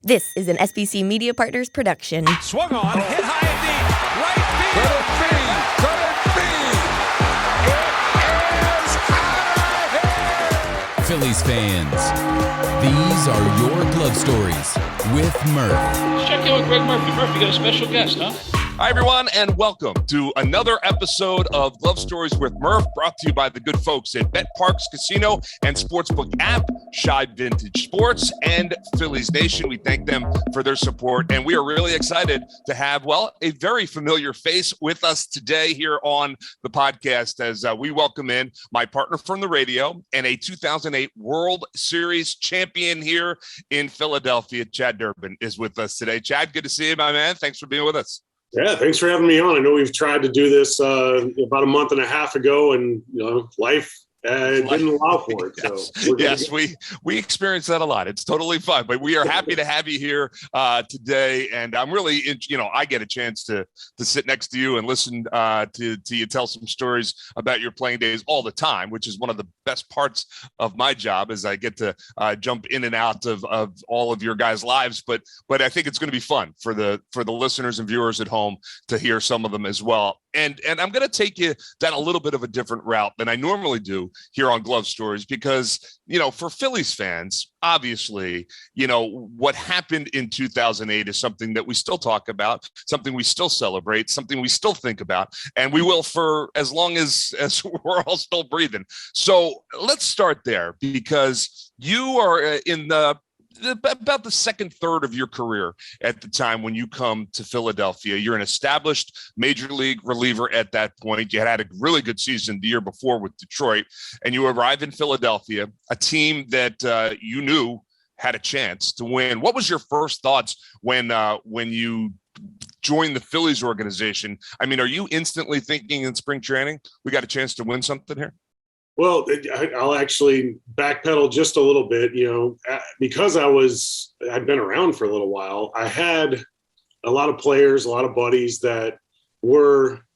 This is an SBC Media Partners production. Swung on, hit high and deep, right field. Could it be? It is out of here. Phillies fans, these are your glove stories with Murph. Let's check in with Greg Murphy. Murphy, you got a special guest, huh? Hi, everyone, and welcome to another episode of Glove Stories with Murph, brought to you by the good folks at Bet Parks Casino and Sportsbook app, Shibe Vintage Sports, and Phillies Nation. We thank them for their support, and we are really excited to have, well, a very familiar face with us today here on the podcast as we welcome in my partner from the radio and a 2008 World Series champion here in Philadelphia. Chad Durbin is with us today. Chad, good to see you, my man. Thanks for being with us. Yeah, thanks for having me on. I know we've tried to do this about a month and a half ago, and life didn't allow for it. So yes, we experience that a lot. It's totally fun, but we are happy to have you here today. And I'm really, I get a chance to sit next to you and listen to you tell some stories about your playing days all the time, which is one of the best parts of my job, as I get to jump in and out of all of your guys' lives. But I think it's going to be fun for the listeners and viewers at home to hear some of them as well. And I'm going to take you down a little bit of a different route than I normally do here on Glove Stories, because, for Phillies fans, obviously, what happened in 2008 is something that we still talk about, something we still celebrate, something we still think about, and we will for as long as we're all still breathing. So let's start there, because you are in about the second third of your career at the time when you come to Philadelphia. You're an established major league reliever at that point. You had a really good season the year before with Detroit, and you arrive in Philadelphia, a team that you knew had a chance to win. What was your first thoughts when you joined the Phillies organization? I mean, are you instantly thinking in spring training, we got a chance to win something here? Well, I'll actually backpedal just a little bit, because I'd been around for a little while. I had a lot of players, a lot of buddies that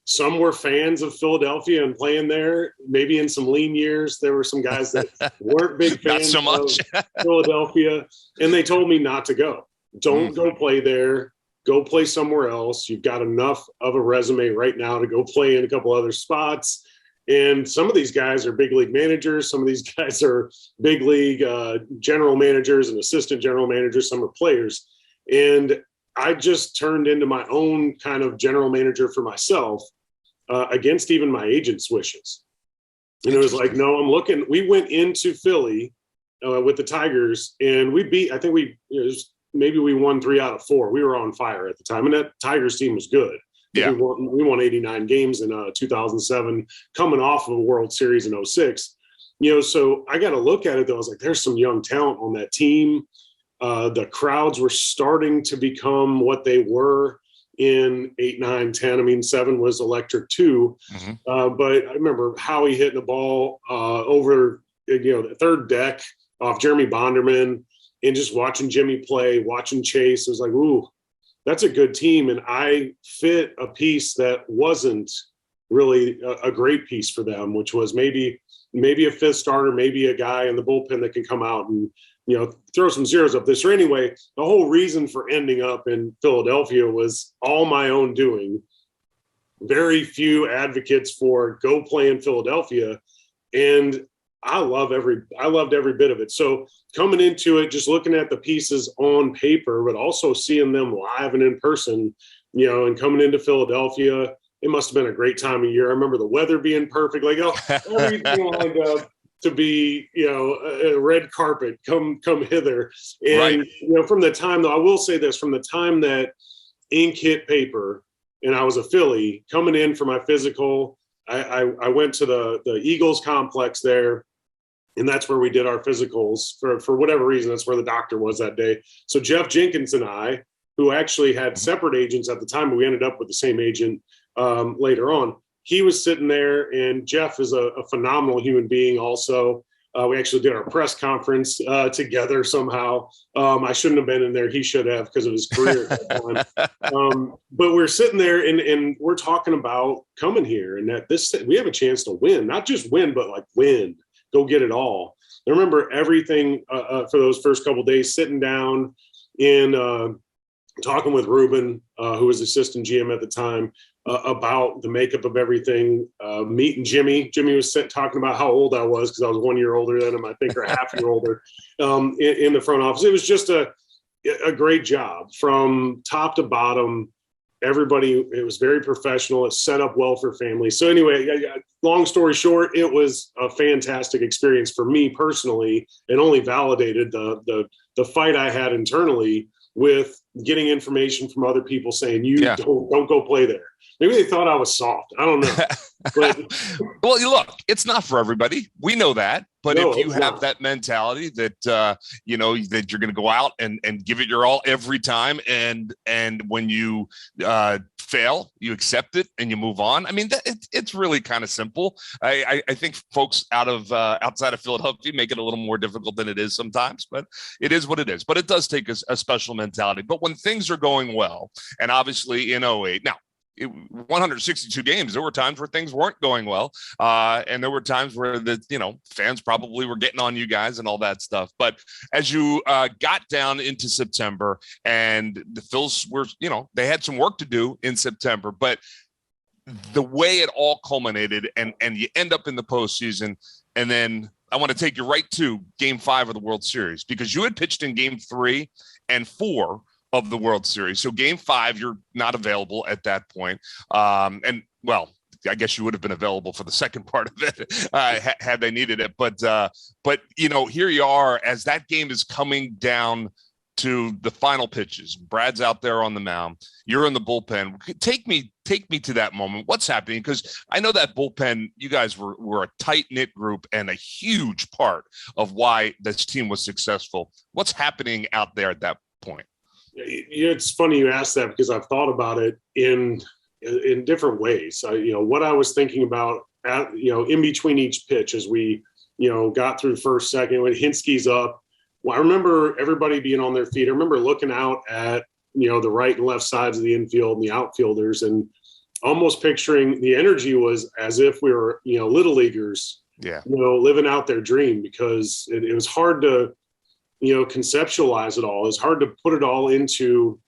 some were fans of Philadelphia and playing there. Maybe in some lean years, there were some guys that weren't big fans so much. of Philadelphia, and they told me not to go. Don't go play there. Go play somewhere else. You've got enough of a resume right now to go play in a couple other spots. And some of these guys are big league managers. Some of these guys are big league general managers and assistant general managers. Some are players. And I just turned into my own kind of general manager for myself against even my agent's wishes. And it was like, no, we went into Philly with the Tigers, and maybe we won 3 out of 4. We were on fire at the time. And that Tigers team was good. Yeah. We won 89 games in 2007, coming off of a World Series in 06. So I got to look at it, though. I was like, there's some young talent on that team. The crowds were starting to become what they were in 8, 9, 10. I mean, 7 was electric too. Mm-hmm. But I remember Howie hitting the ball over, the third deck off Jeremy Bonderman, and just watching Jimmy play, watching Chase. It was like, ooh, that's a good team. And I fit a piece that wasn't really a great piece for them, which was maybe a fifth starter, maybe a guy in the bullpen that can come out and, throw some zeros up there. So anyway, the whole reason for ending up in Philadelphia was all my own doing. Very few advocates for go play in Philadelphia. And I loved every bit of it. So coming into it, just looking at the pieces on paper, but also seeing them live and in person, and coming into Philadelphia, it must have been a great time of year. I remember the weather being perfect, like everything lined up to be, a red carpet, come hither. And, right. From the time, though, I will say this, from the time that ink hit paper and I was a Philly coming in for my physical, I went to the Eagles complex there, and that's where we did our physicals for whatever reason. That's where the doctor was that day. So Jeff Jenkins and I, who actually had separate agents at the time, but we ended up with the same agent later on. He was sitting there, and Jeff is a phenomenal human being also. We actually did our press conference together somehow. I shouldn't have been in there. He should have, because of his career at that time. But we're sitting there and we're talking about coming here, and that we have a chance to win, not just win, but like win, go get it all. I remember everything for those first couple of days, sitting down in talking with Ruben, who was assistant GM at the time, about the makeup of everything, meeting Jimmy. Jimmy was talking about how old I was because I was 1 year older than him, I think, or a half year older in the front office. It was just a great job from top to bottom. Everybody, it was very professional. It's set up well for families. So anyway, long story short, it was a fantastic experience for me personally, and only validated the fight I had internally with getting information from other people saying, don't go play there. Maybe they thought I was soft. I don't know. But well, look, it's not for everybody. We know that. But no, if you have that mentality that, that you're going to go out and give it your all every time. And when you fail, you accept it and you move on. I mean, it's really kind of simple. I think folks outside of Philadelphia make it a little more difficult than it is sometimes, but it is what it is. But it does take a special mentality. But when things are going well, and obviously in 08, now, 162 games, there were times where things weren't going well, and there were times where fans probably were getting on you guys and all that stuff. But as you got down into September, and the Phils were, they had some work to do in September, but the way it all culminated, and you end up in the postseason, and then I want to take you right to Game 5 of the World Series, because you had pitched in Game 3 and 4 of the World Series. So Game 5, you're not available at that point. And well, I guess you would have been available for the second part of it had they needed it. But here you are as that game is coming down to the final pitches. Brad's out there on the mound. You're in the bullpen. Take me to that moment. What's happening? Because I know that bullpen, you guys were a tight-knit group and a huge part of why this team was successful. What's happening out there at that point? It's funny you asked that, because I've thought about it in different ways. What I was thinking about in between each pitch as we got through first, second, when Hinsky's up. Well, I remember everybody being on their feet. I remember looking out at the right and left sides of the infield and the outfielders, and almost picturing the energy was as if we were little leaguers, living out their dream, because it was hard to conceptualize it all. It's hard to put it all into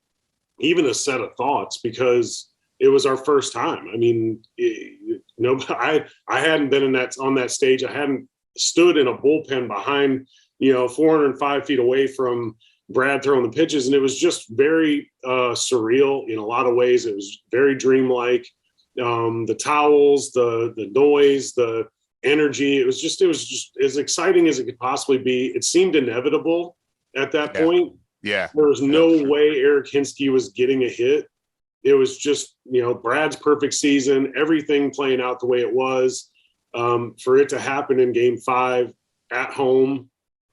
even a set of thoughts, because it was our first time. I mean, I hadn't been on that stage. I hadn't stood in a bullpen behind, 405 feet away from Brad throwing the pitches. And it was just very surreal in a lot of ways. It was very dreamlike. The towels, the noise, the energy. It was just as exciting as it could possibly be. It seemed inevitable at that point. Yeah. There was no way Eric Hinsky was getting a hit. It was just, Brad's perfect season, everything playing out the way it was. For it to happen in Game 5 at home,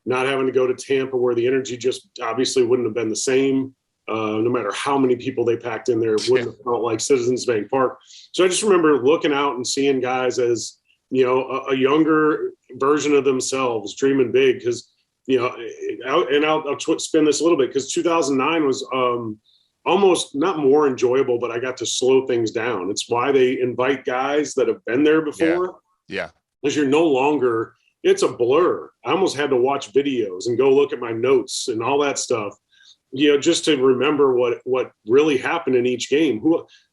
not having to go to Tampa, where the energy just obviously wouldn't have been the same. No matter how many people they packed in there, it wouldn't have felt like Citizens Bank Park. So I just remember looking out and seeing guys as, a younger version of themselves, dreaming big, because, I'll spin this a little bit, because 2009 was almost not more enjoyable, but I got to slow things down. It's why they invite guys that have been there before. Yeah. Because you're no longer, it's a blur. I almost had to watch videos and go look at my notes and all that stuff, just to remember what really happened in each game.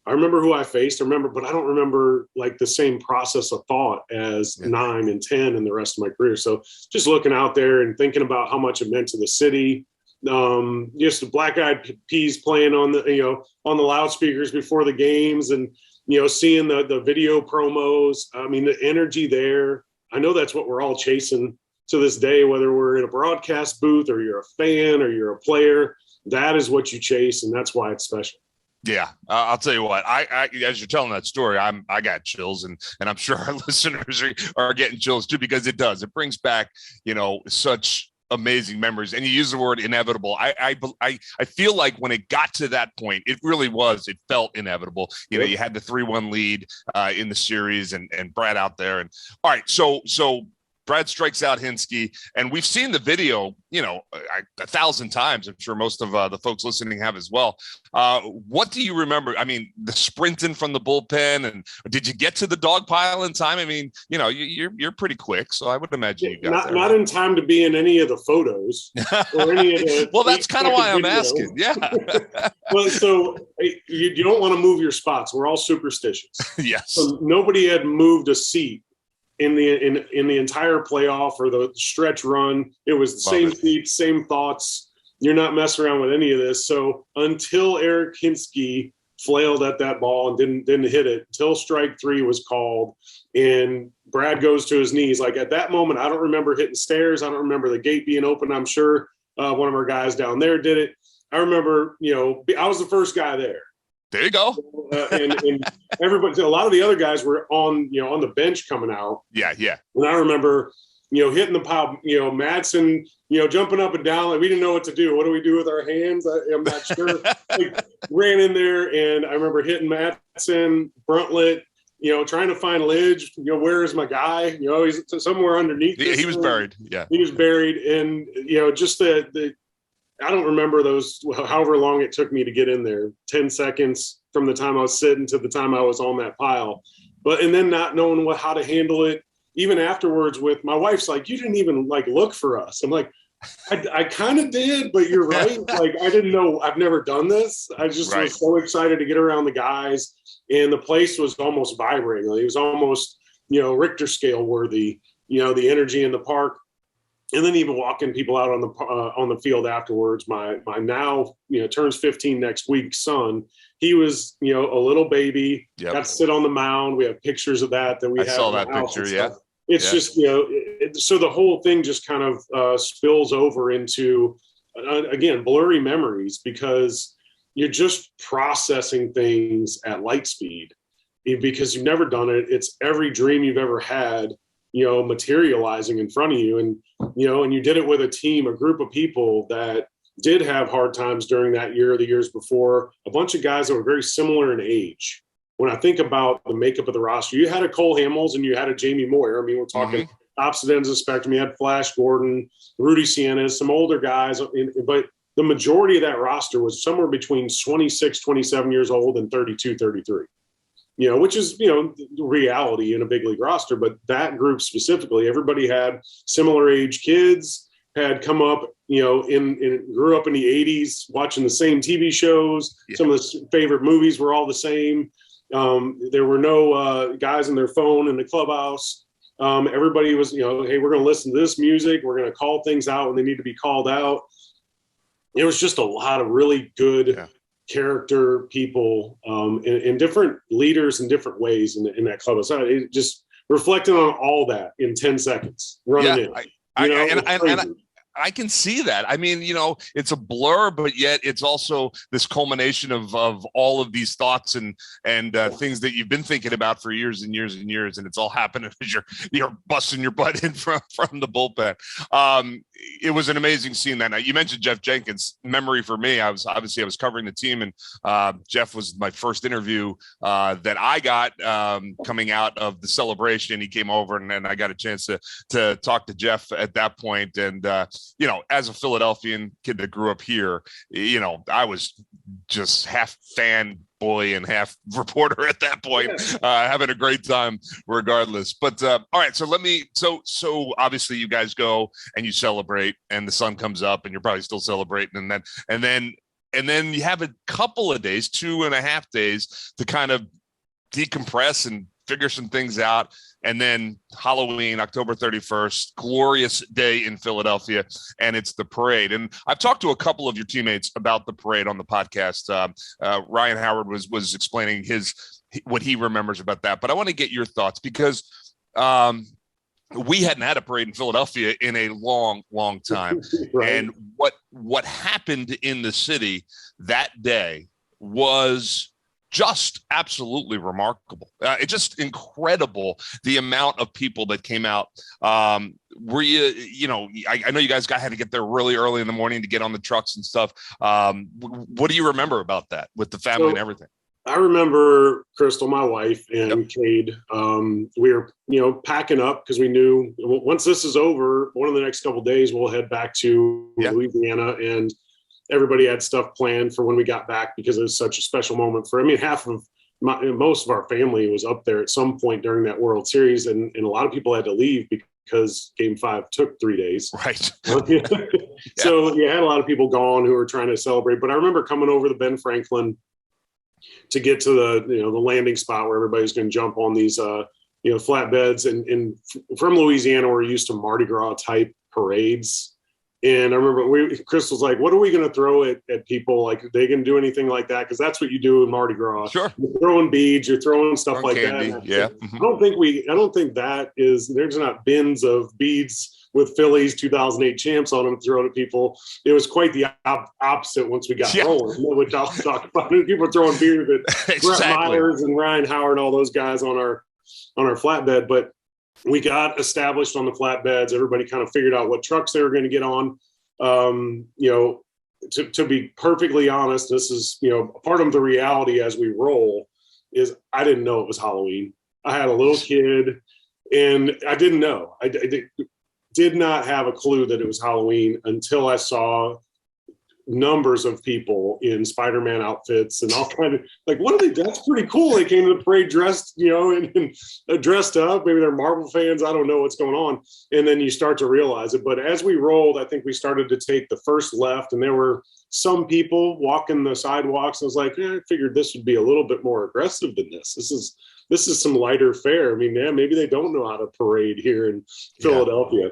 I remember who I faced, but I don't remember like the same process of thought as 9 and 10 and the rest of my career. So just looking out there and thinking about how much it meant to the city, just the Black Eyed Peas playing on the loudspeakers before the games, and, seeing the video promos. I mean, the energy there, I know that's what we're all chasing to this day, whether we're in a broadcast booth or you're a fan or you're a player. That is what you chase, and that's why it's special. Yeah, I'll tell you what. I as you're telling that story, I got chills, and I'm sure our listeners are getting chills too, because it brings back such amazing memories. And you use the word inevitable. I feel like when it got to that point, it felt inevitable. You had the 3-1 lead in the series, and Brad out there, and all right. So Brad strikes out Hinske, and we've seen the video, 1,000 times. I'm sure most of the folks listening have as well. What do you remember? I mean, the sprinting from the bullpen, and did you get to the dog pile in time? I mean, you're pretty quick, so I would imagine you got there. Not in time to be in any of the photos or any of the. Well, that's kind of why I'm video. asking. Yeah. Well, so you don't want to move your spots. We're all superstitious. Yes. So nobody had moved a seat in the entire playoff or the stretch run. It was the same seat, same thoughts. You're not messing around with any of this. So until Eric Hinske flailed at that ball and didn't hit it, until strike 3 was called, and Brad goes to his knees. Like at that moment, I don't remember hitting stairs. I don't remember the gate being open. I'm sure one of our guys down there did it. I remember, I was the first guy there. There you go. And everybody, a lot of the other guys were on the bench coming out. Yeah. And I remember, hitting the pile, Madsen, jumping up and down. Like we didn't know what to do. What do we do with our hands? I'm not sure. Ran in there, and I remember hitting Madsen, Bruntlett, trying to find Lidge. Where is my guy? He's somewhere underneath. He was buried. Yeah. He was buried. And, just the I don't remember those, however long it took me to get in there, 10 seconds from the time I was sitting to the time I was on that pile. And then not knowing how to handle it, even afterwards with my wife's like, you didn't even look for us. I'm like, I kind of did, but you're right. I didn't know. I've never done this. I just was so excited to get around the guys, and the place was almost vibrating. It was almost, Richter scale worthy, the energy in the park. And then even walking people out on the field afterwards. My now turns 15 next week son. He was a little baby. Yep. Got to sit on the mound. We have pictures of that we have. I saw that picture. Yeah. It's just so the whole thing just kind of spills over into again blurry memories because you're just processing things at light speed because you've never done it. It's every dream you've ever had. Materializing in front of you. And you did it with a team, a group of people that did have hard times during that year or the years before, a bunch of guys that were very similar in age. When I think about the makeup of the roster, you had a Cole Hamels and you had a Jamie Moyer. I mean, we're talking opposite ends of the spectrum. You had Flash Gordon, Rudy Sienna, some older guys, but the majority of that roster was somewhere between 26, 27 years old and 32, 33. Which is, reality in a big league roster. But that group specifically, everybody had similar age kids, had come up, grew up in the 80s, watching the same TV shows. Yeah. Some of the favorite movies were all the same. There were no guys on their phone in the clubhouse. Everybody was, hey, we're going to listen to this music. We're going to call things out when they need to be called out. It was just a lot of really good character people and different leaders in different ways in that club. So it just reflecting on all that in 10 seconds running in. I can see that. I mean, it's a blur, but yet it's also this culmination of all of these thoughts and things that you've been thinking about for years and years and years, and it's all happening as you're busting your butt in from the bullpen. It was an amazing scene that night. You mentioned Jeff Jenkins. Memory for me, I was covering the team, and Jeff was my first interview that I got coming out of the celebration. He came over, and then I got a chance to talk to Jeff at that point, and as a Philadelphian kid that grew up here, I was just half fanboy and half reporter at that point, having a great time regardless. But all right, so obviously you guys go and you celebrate, and the sun comes up, and you're probably still celebrating, and then you have a couple of days, 2.5 days, to kind of decompress and figure some things out. And then Halloween, October 31st, glorious day in Philadelphia, and it's the parade. And I've talked to a couple of your teammates about the parade on the podcast. Ryan Howard was explaining what he remembers about that. But I want to get your thoughts because we hadn't had a parade in Philadelphia in a long, long time. Right. And what happened in the city that day was just absolutely remarkable. It's just incredible the amount of people that came out. Were you, I know you guys had to get there really early in the morning to get on the trucks and stuff. What do you remember about that with the family and everything? I remember Crystal, my wife, and Cade. We were, packing up because we knew once this is over, one of the next couple of days, we'll head back to Louisiana, and everybody had stuff planned for when we got back because it was such a special moment most of our family was up there at some point during that World Series, and a lot of people had to leave because Game 5 took 3 days. Right. So you had a lot of people gone who were trying to celebrate. But I remember coming over to Ben Franklin to get to the landing spot where everybody's going to jump on these flatbeds, and from Louisiana we're used to Mardi Gras type parades. And I remember Chris was like, what are we going to throw at people? Like, are they going to do anything like that? Because that's what you do in Mardi Gras. Sure. You're throwing beads, you're throwing stuff like candy. that. Yeah. I don't think there's not bins of beads with Phillies 2008 champs on them thrown at people. It was quite the opposite once we got rolling, which I'll talk about. People were throwing beers at Brett Myers and Ryan Howard and all those guys on our flatbed. But we got established on the flatbeds. Everybody kind of figured out what trucks they were going to get on. To be perfectly honest, this is, part of the reality as we roll is I didn't know it was Halloween. I had a little kid and I didn't know. I did not have a clue that it was Halloween until I saw numbers of people in Spider-Man outfits and all kind of like, what are they? That's pretty cool. They came to the parade dressed, and dressed up. Maybe they're Marvel fans. I don't know what's going on. And then you start to realize it. But as we rolled, I think we started to take the first left, and there were some people walking the sidewalks. I was like, I figured this would be a little bit more aggressive than this. This is some lighter fare. I mean, maybe they don't know how to parade here in Philadelphia.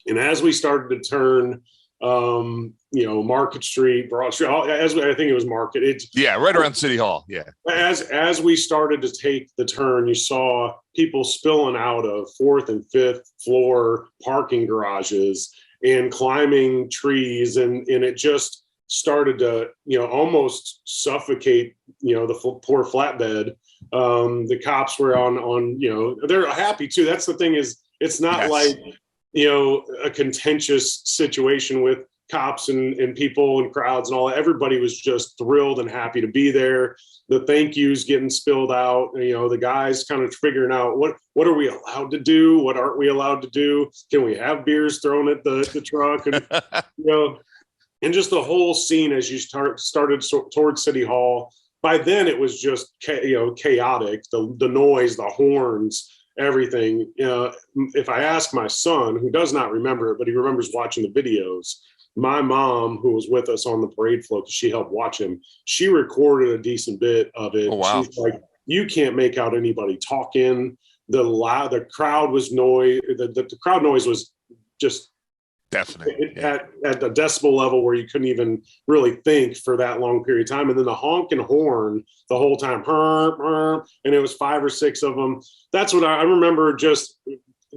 And as we started to turn, Market Street, Broad Street, I think it was Market. Right around City Hall. Yeah. As we started to take the turn, you saw people spilling out of 4th and 5th floor parking garages and climbing trees, and it just started to, almost suffocate, the poor flatbed. The cops were on, they're happy too. That's the thing is, it's not like, a contentious situation with cops and people and crowds and all that. Everybody was just thrilled and happy to be there. The thank yous getting spilled out, the guys kind of figuring out what are we allowed to do? What aren't we allowed to do? Can we have beers thrown at the truck? And, and just the whole scene as you started towards City Hall. By then it was just, chaotic, the noise, the horns, everything. If I ask my son, who does not remember it, but he remembers watching the videos, my mom, who was with us on the parade float, because she helped watch him, she recorded a decent bit of it. Oh, wow. She's like, you can't make out anybody talking. The crowd was noise. The crowd noise was just definitely at the decibel level where you couldn't even really think for that long period of time. And then the honk and horn the whole time, and it was 5 or 6 of them. That's what I remember, just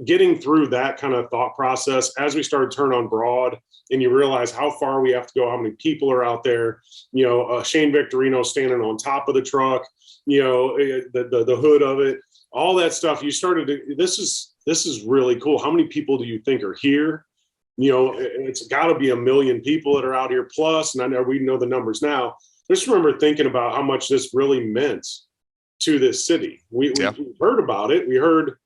getting through that kind of thought process as we started to turn on Broad, and you realize how far we have to go, how many people are out there. Shane Victorino standing on top of the truck, the hood of it, all that stuff. You started to, this is really cool. How many people do you think are here? It's got to be 1 million people that are out here plus, and I know we know the numbers now. I just remember thinking about how much this really meant to this city. We heard about it. We heard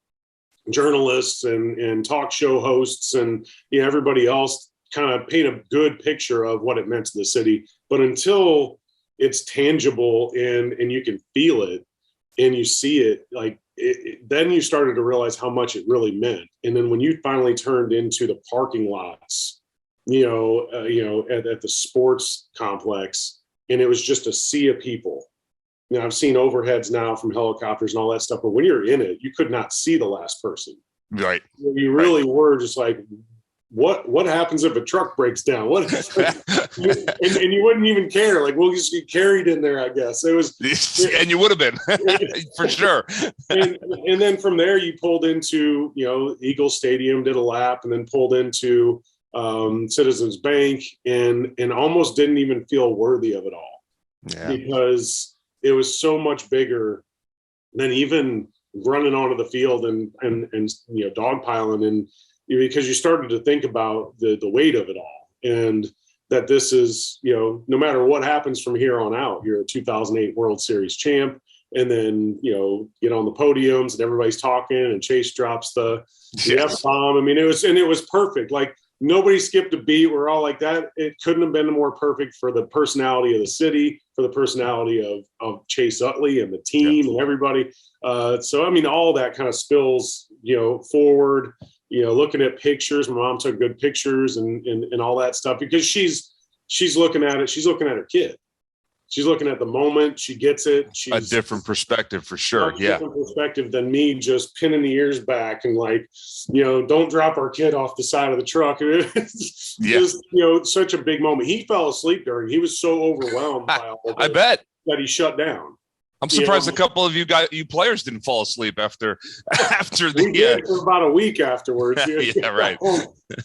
journalists and talk show hosts and everybody else kind of paint a good picture of what it meant to the city. But until it's tangible and you can feel it and you see it, like then you started to realize how much it really meant. And then when you finally turned into the parking lots, at the sports complex, and it was just a sea of people. I've seen overheads now from helicopters and all that stuff, but when you're in it, you could not see the last person. Right. You really were just like, what happens if a truck breaks down? What? and you wouldn't even care. Like, we'll just get carried in there, I guess. It was, and you would have been for sure. and then from there, you pulled into Eagle Stadium, did a lap, and then pulled into Citizens Bank, and almost didn't even feel worthy of it all, because it was so much bigger than even running onto the field and dogpiling, and because you started to think about the weight of it all. And that this is, no matter what happens from here on out, you're a 2008 World Series champ. And then, get on the podiums and everybody's talking and Chase drops the F-bomb. I mean, it was perfect. Like, nobody skipped a beat. We're all like that. It couldn't have been more perfect for the personality of the city, for the personality of Chase Utley and the team and everybody. So, I mean, all that kind of spills, forward, looking at pictures. My mom took good pictures and all that stuff, because she's looking at it. She's looking at her kid. She's looking at the moment. She gets it. She's a different perspective for sure. Yeah. Different perspective than me just pinning the ears back and like, don't drop our kid off the side of the truck. It's just, such a big moment. He fell asleep during. He was so overwhelmed by all of I it bet that he shut down. I'm surprised a couple of you players didn't fall asleep after the. We did for about a week afterwards. Yeah, right.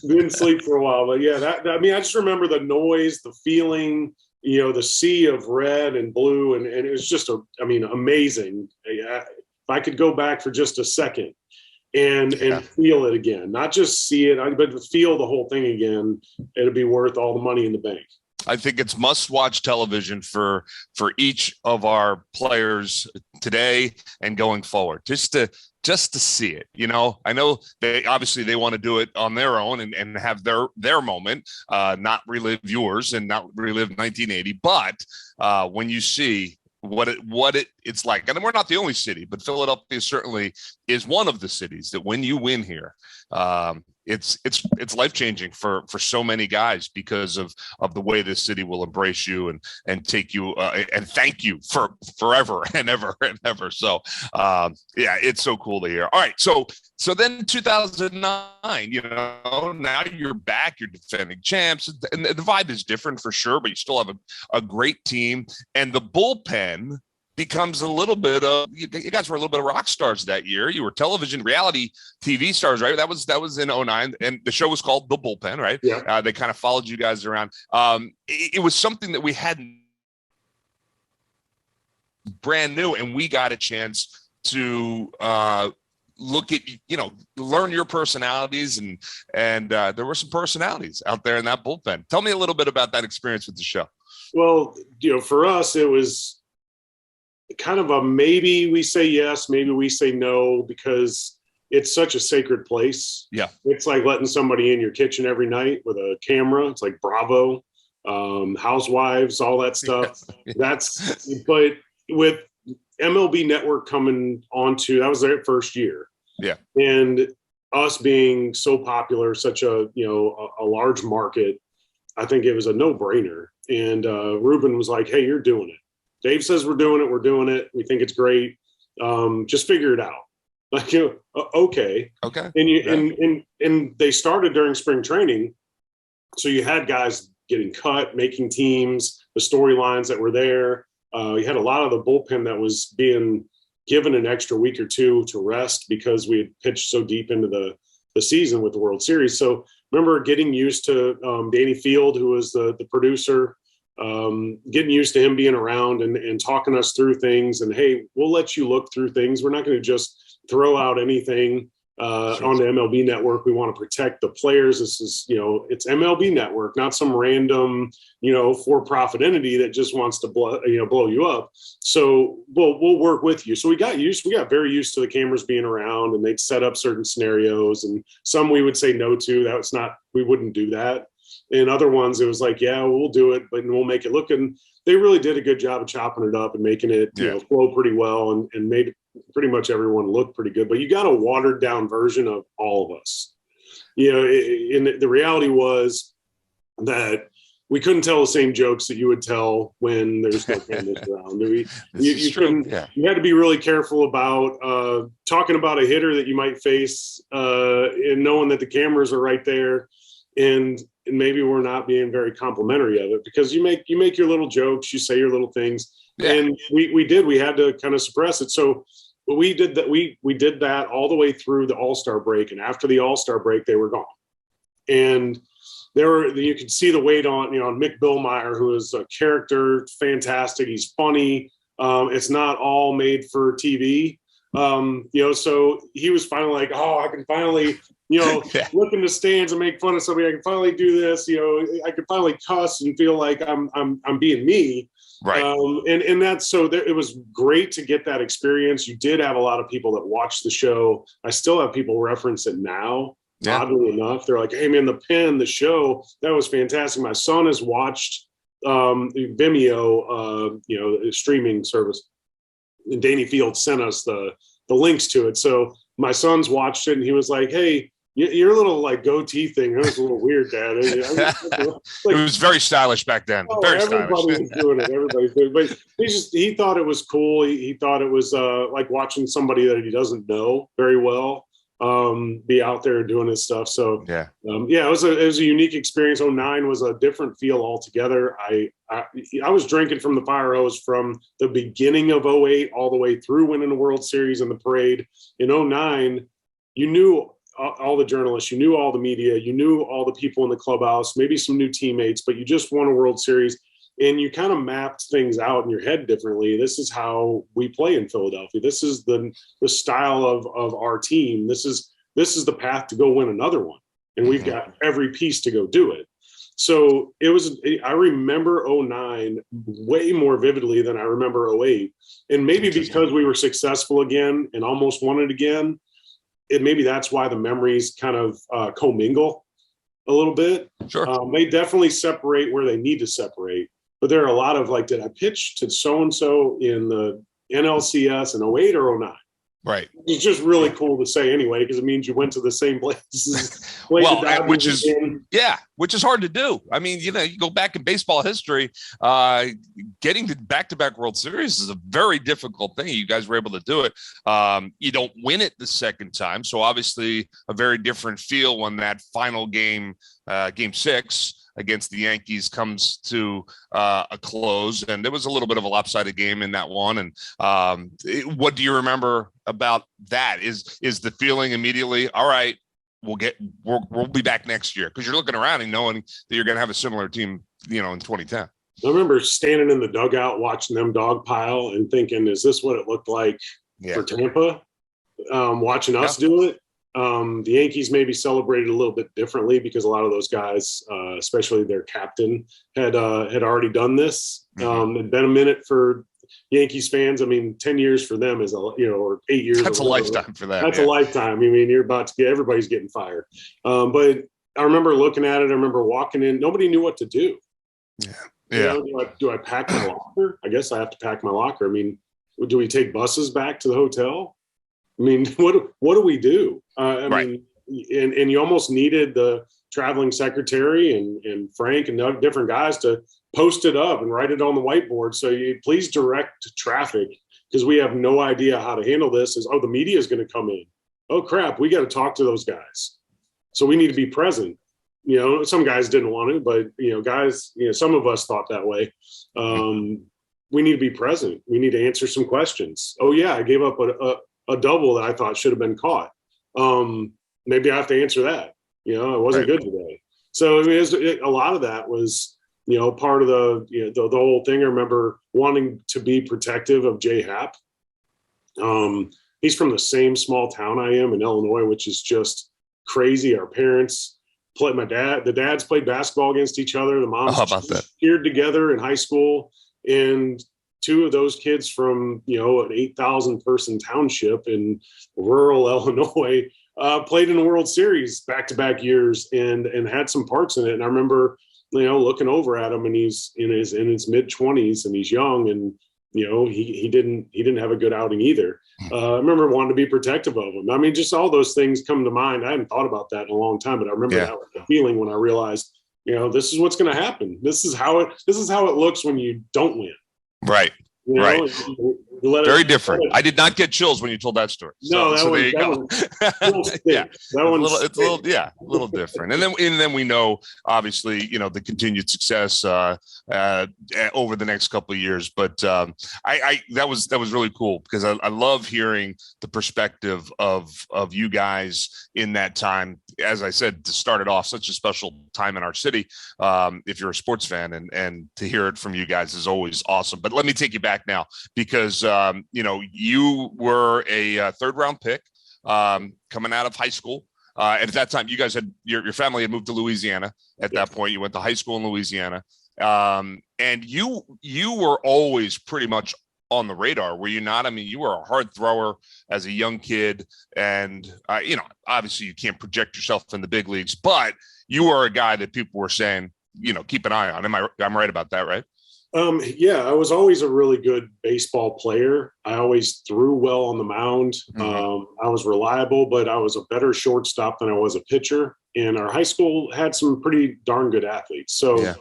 Didn't sleep for a while, but I just remember the noise, the feeling. The sea of red and blue, and it was just amazing. If I could go back for just a second and feel it again, not just see it, but feel the whole thing again, it'd be worth all the money in the bank. I think it's must-watch television for each of our players today and going forward, just to see it. I know they want to do it on their own and have their moment, not relive yours and not relive 1980. But when you see what it's like, and we're not the only city, but Philadelphia certainly is one of the cities that when you win here, it's life-changing for so many guys because of the way this city will embrace you and take you and thank you for forever and ever and ever. So it's so cool to hear. All right, so then 2009, now you're back, you're defending champs, and the vibe is different for sure, but you still have a great team, and the bullpen becomes a little bit of, you guys were a little bit of rock stars that year. You were television reality TV stars, right? That was in 2009, and the show was called The Bullpen, right? Yeah. They kind of followed you guys around. It was something that we hadn't, brand new, and we got a chance to look at, learn your personalities, and there were some personalities out there in that bullpen. Tell me a little bit about that experience with the show. Well, for us, it was kind of a maybe we say yes, maybe we say no, because it's such a sacred place. Yeah. It's like letting somebody in your kitchen every night with a camera. It's like Bravo, Housewives, all that stuff. But with MLB Network coming onto, that was their first year. Yeah. And us being so popular, such a large market, I think it was a no-brainer. And Ruben was like, "Hey, you're doing it. Dave says we're doing it. We're doing it. We think it's great. Just figure it out." Like, okay. And they started during spring training, so you had guys getting cut, making teams, the storylines that were there. You had a lot of the bullpen that was being given an extra week or two to rest because we had pitched so deep into the season with the World Series. So remember getting used to Danny Field, who was the producer. Getting used to him being around and talking us through things, and hey, we'll let you look through things. We're not going to just throw out anything on the MLB Network. We want to protect the players. This is, it's MLB Network, not some random, for-profit entity that just wants to blow you up. So we'll work with you. So we got very used to the cameras being around, and they'd set up certain scenarios, and some we would say no to. We wouldn't do that. And other ones, it was like, yeah, we'll do it, but we'll make it look. And they really did a good job of chopping it up and making it flow pretty well, and made pretty much everyone look pretty good. But you got a watered down version of all of us. And the reality was that we couldn't tell the same jokes that you would tell when there's no cameras around. You had to be really careful about talking about a hitter that you might face and knowing that the cameras are right there. And maybe we're not being very complimentary of it, because you make your little jokes, you say your little things, and we had to kind of suppress it. So we did that. We did that all the way through the All-Star break, and after the All-Star break, they were gone. And you could see the weight on Mick Billmeyer, who is a character, fantastic. He's funny. It's not all made for TV. So he was finally like, oh, I can finally look in the stands and make fun of somebody. I can finally do this. I can finally cuss and feel like I'm being me. Right. And that's it was great to get that experience. You did have a lot of people that watched the show. I still have people reference it now. Yeah. Oddly enough, they're like, "Hey man, the show, that was fantastic." My son has watched Vimeo, streaming service. And Danny Fields sent us the links to it. So my son's watched it and he was like, "Hey, your little like goatee thing, that was a little weird, Dad." It was very stylish back then. Very everybody stylish. was doing it. Everybody's doing it. But he thought it was cool. He thought it was like watching somebody that he doesn't know very well be out there doing this stuff. So it was a unique experience. 2009 was a different feel altogether. I was drinking from the fire hose from the beginning of 2008 all the way through winning the World Series and the parade. In 2009, you knew all the journalists, you knew all the media, you knew all the people in the clubhouse, maybe some new teammates, but you just won a World Series and you kind of mapped things out in your head differently. This is how we play in Philadelphia. This is the style of our team. This is the path to go win another one. And we've got every piece to go do it. So I remember 2009 way more vividly than I remember 2008. And maybe because we were successful again and almost won it again, maybe that's why the memories kind of commingle a little bit. Sure. They definitely separate where they need to separate. But there are a lot of like, did I pitch to so-and-so in the NLCS in 2008 or 2009? Right. It's just really cool to say anyway, because it means you went to the same places. Which is hard to do. I mean, you go back in baseball history, getting to back-to-back World Series is a very difficult thing. You guys were able to do it. You don't win it the second time. So obviously a very different feel when that final game, game 6, against the Yankees comes to a close, and there was a little bit of a lopsided game in that one. And what do you remember about that? Is the feeling immediately, all right, we'll be back next year? Because you're looking around and knowing that you're going to have a similar team, in 2010. I remember standing in the dugout watching them dog pile and thinking, is this what it looked like for Tampa? Watching us do it. The Yankees maybe celebrated a little bit differently because a lot of those guys, especially their captain, had already done this. It'd been a minute for Yankees fans. I mean, 10 years for them is or 8 years. That's a lifetime for them. That's a lifetime. I mean, you're about to everybody's getting fired. But I remember looking at it. I remember walking in. Nobody knew what to do. Yeah. Do I pack my locker? I guess I have to pack my locker. I mean, do we take buses back to the hotel? I mean, what do we do? I mean, and you almost needed the traveling secretary and Frank and different guys to post it up and write it on the whiteboard. So you please direct traffic because we have no idea how to handle this. The media is going to come in. Oh crap, we got to talk to those guys. So we need to be present. Some guys didn't want to, but guys, some of us thought that way. We need to be present. We need to answer some questions. Oh yeah, I gave up a double that I thought should have been caught. Maybe I have to answer that. I wasn't good today. So a lot of that was, part of the whole thing. I remember wanting to be protective of Jay Happ. He's from the same small town I am in Illinois, which is just crazy. Our parents the dads played basketball against each other. The moms cheered together in high school. And two of those kids from, an 8,000 person township in rural Illinois played in the World Series back-to-back years and had some parts in it. And I remember, looking over at him and he's in his mid-20s and he's young and, he didn't have a good outing either. I remember wanting to be protective of him. I mean, just all those things come to mind. I hadn't thought about that in a long time, but I remember that was the feeling when I realized, this is what's going to happen. This is how it looks when you don't win. Right. Right. Very different. I did not get chills when you told that story. No, so there you go. It's a little different. And then we know, obviously, the continued success over the next couple of years. But that was really cool because I love hearing the perspective of you guys in that time. As I said, to start it off, such a special time in our city. If you're a sports fan, and to hear it from you guys is always awesome. But let me take you back now because you were a third round pick coming out of high school. And at that time, you guys had your family had moved to Louisiana. At that point, you went to high school in Louisiana, and you were always pretty much on the radar, were you not? I mean, you were a hard thrower as a young kid, and obviously you can't project yourself in the big leagues, but you were a guy that people were saying, keep an eye on. I'm right about that, right? Yeah, I was always a really good baseball player. I always threw well on the mound. I was reliable, but I was a better shortstop than I was a pitcher. And our high school had some pretty darn good athletes. So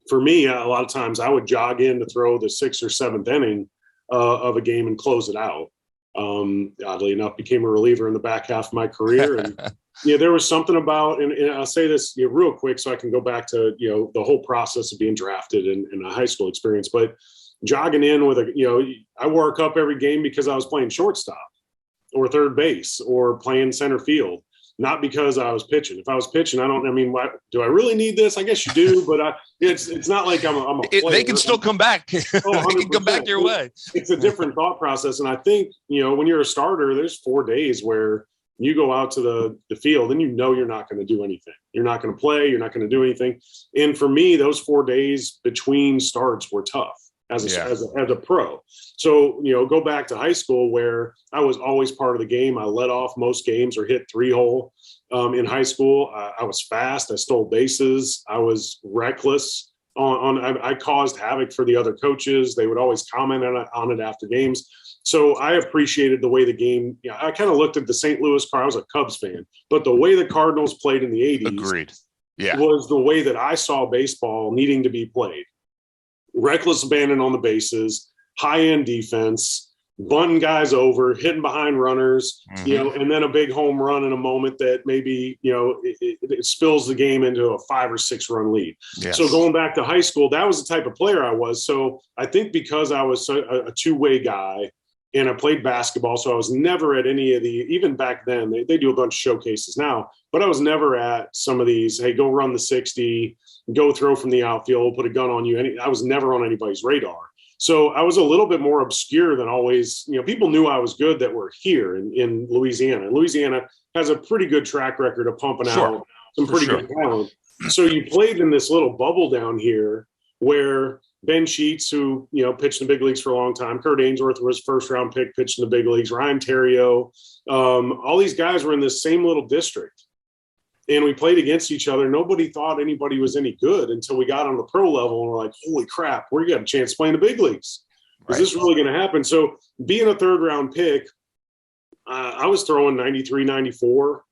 for me, a lot of times I would jog in to throw the 6th or 7th inning of a game and close it out. Oddly enough, became a reliever in the back half of my career. And there was something about, and I'll say this real quick so I can go back to, the whole process of being drafted in a high school experience, but jogging in with I wore a cup every game because I was playing shortstop or third base or playing center field, not because I was pitching. If I was pitching, why do I really need this? I guess you do, but it's not like I'm a player. They can still come back. They can come back your way. It's a different thought process. And I think, when you're a starter, there's 4 days where you go out to the field and you're not going to do anything. You're not going to play. You're not going to do anything. And for me, those 4 days between starts were tough as a pro. So, go back to high school where I was always part of the game. I led off most games or hit 3-hole. In high school, I was fast. I stole bases. I was reckless. I caused havoc for the other coaches. They would always comment on it after games. So I appreciated the way the game, I kind of looked at the St. Louis Cardinals. I was a Cubs fan, but the way the Cardinals played in the 80s Agreed. Was the way that I saw baseball needing to be played. Reckless abandon on the bases, high-end defense, bunting guys over, hitting behind runners, and then a big home run in a moment that maybe, it spills the game into a 5 or 6 run lead. Yes. So going back to high school, that was the type of player I was. So I think because I was a two-way guy, and I played basketball, so I was never at any of even back then, they do a bunch of showcases now, but I was never at some of these, hey, go run the 60, go throw from the outfield, put a gun on you. I was never on anybody's radar. So I was a little bit more obscure than always. People knew I was good that were here in Louisiana. Louisiana has a pretty good track record of pumping out some pretty good talent. So you played in this little bubble down here where Ben Sheets, who, pitched in the big leagues for a long time. Kurt Ainsworth was first-round pick, pitched in the big leagues. Ryan Terrio. All these guys were in this same little district. And we played against each other. Nobody thought anybody was any good until we got on the pro level and we're like, holy crap, we got a chance to play in the big leagues. Is this really going to happen? So being a third-round pick, I was throwing 93, 94.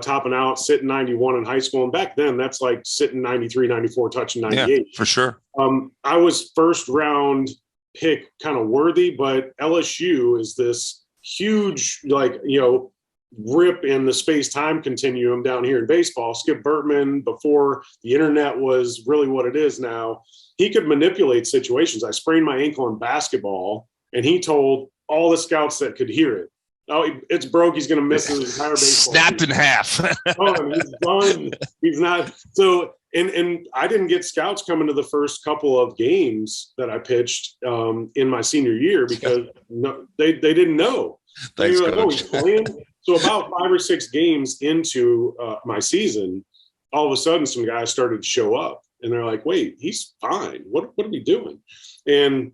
Topping out, sitting 91 in high school. And back then, that's like sitting 93, 94, touching 98. Yeah, for sure. I was first round pick kind of worthy, but LSU is this huge, rip in the space-time continuum down here in baseball. Skip Bertman, before the internet was really what it is now, he could manipulate situations. I sprained my ankle in basketball, and he told all the scouts that could hear it, oh, it's broke. He's going to miss his entire baseball. Snapped in half. He's done. He's not. So, and I didn't get scouts coming to the first couple of games that I pitched in my senior year because they didn't know. Thanks, Coach. Coach. He's playing. So about 5 or 6 games into my season, all of a sudden some guys started to show up, and they're like, "Wait, he's fine. What are we doing?" And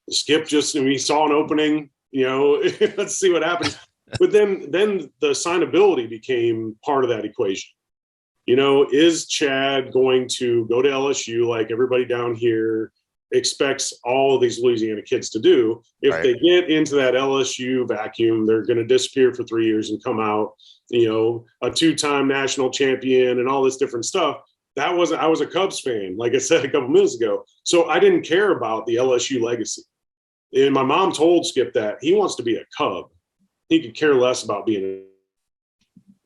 Skip we saw an opening. Let's see what happens. But then the signability became part of that equation. Is Chad going to go to LSU like everybody down here expects all of these Louisiana kids to do? If they get into that LSU vacuum, they're going to disappear for 3 years and come out, a 2-time national champion and all this different stuff. I was a Cubs fan, like I said a couple minutes ago. So I didn't care about the LSU legacy. And my mom told Skip that he wants to be a Cub. He could care less about being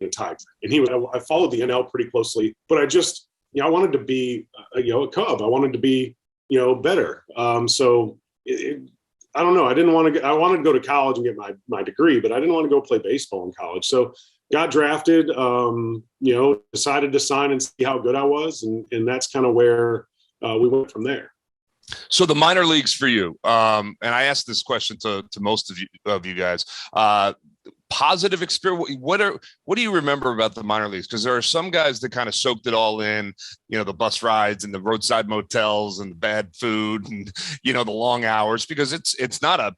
a Tiger. And I followed the NL pretty closely, but I wanted to be, a Cub. I wanted to be, better. I don't know. I wanted to go to college and get my degree, but I didn't want to go play baseball in college. So got drafted, decided to sign and see how good I was. And that's kind of where we went from there. So the minor leagues for you, and I asked this question to most of you guys. positive experience? What do you remember about the minor leagues? Because there are some guys that kind of soaked it all in, the bus rides and the roadside motels and the bad food and, the long hours, because it's not a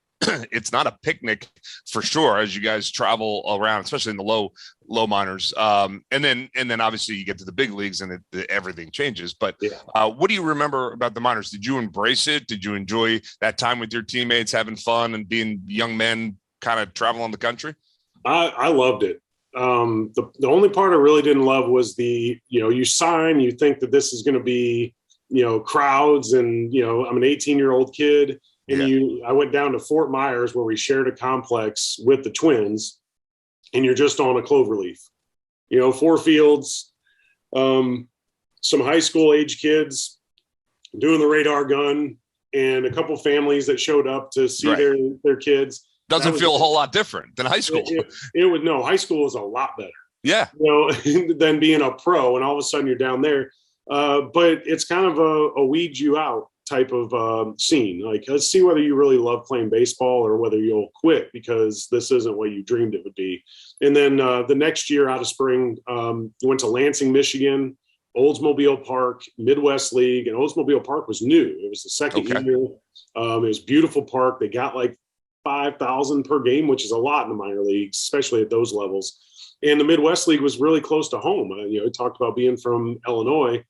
it's not a picnic for sure as you guys travel around, especially in the low minors. And then obviously you get to the big leagues and everything changes. But what do you remember about the minors? Did you embrace it? Did you enjoy that time with your teammates, having fun and being young men kind of traveling the country? I loved it. The only part I really didn't love was you sign, you think that this is going to be, crowds and, I'm an 18-year-old kid. And I went down to Fort Myers where we shared a complex with the Twins, and you're just on a cloverleaf, 4 fields, some high school age kids doing the radar gun, and a couple families that showed up to see their kids. Doesn't feel a whole lot different than high school. High school is a lot better. Yeah. Than being a pro, and all of a sudden you're down there. But it's kind of a weed you out type of scene. Like, let's see whether you really love playing baseball or whether you'll quit because this isn't what you dreamed it would be. And then the next year out of spring, went to Lansing, Michigan, Oldsmobile Park, Midwest League, and Oldsmobile Park was new. It was the second year. It was a beautiful park. They got like 5,000 per game, which is a lot in the minor leagues, especially at those levels. And the Midwest League was really close to home. We talked about being from Illinois,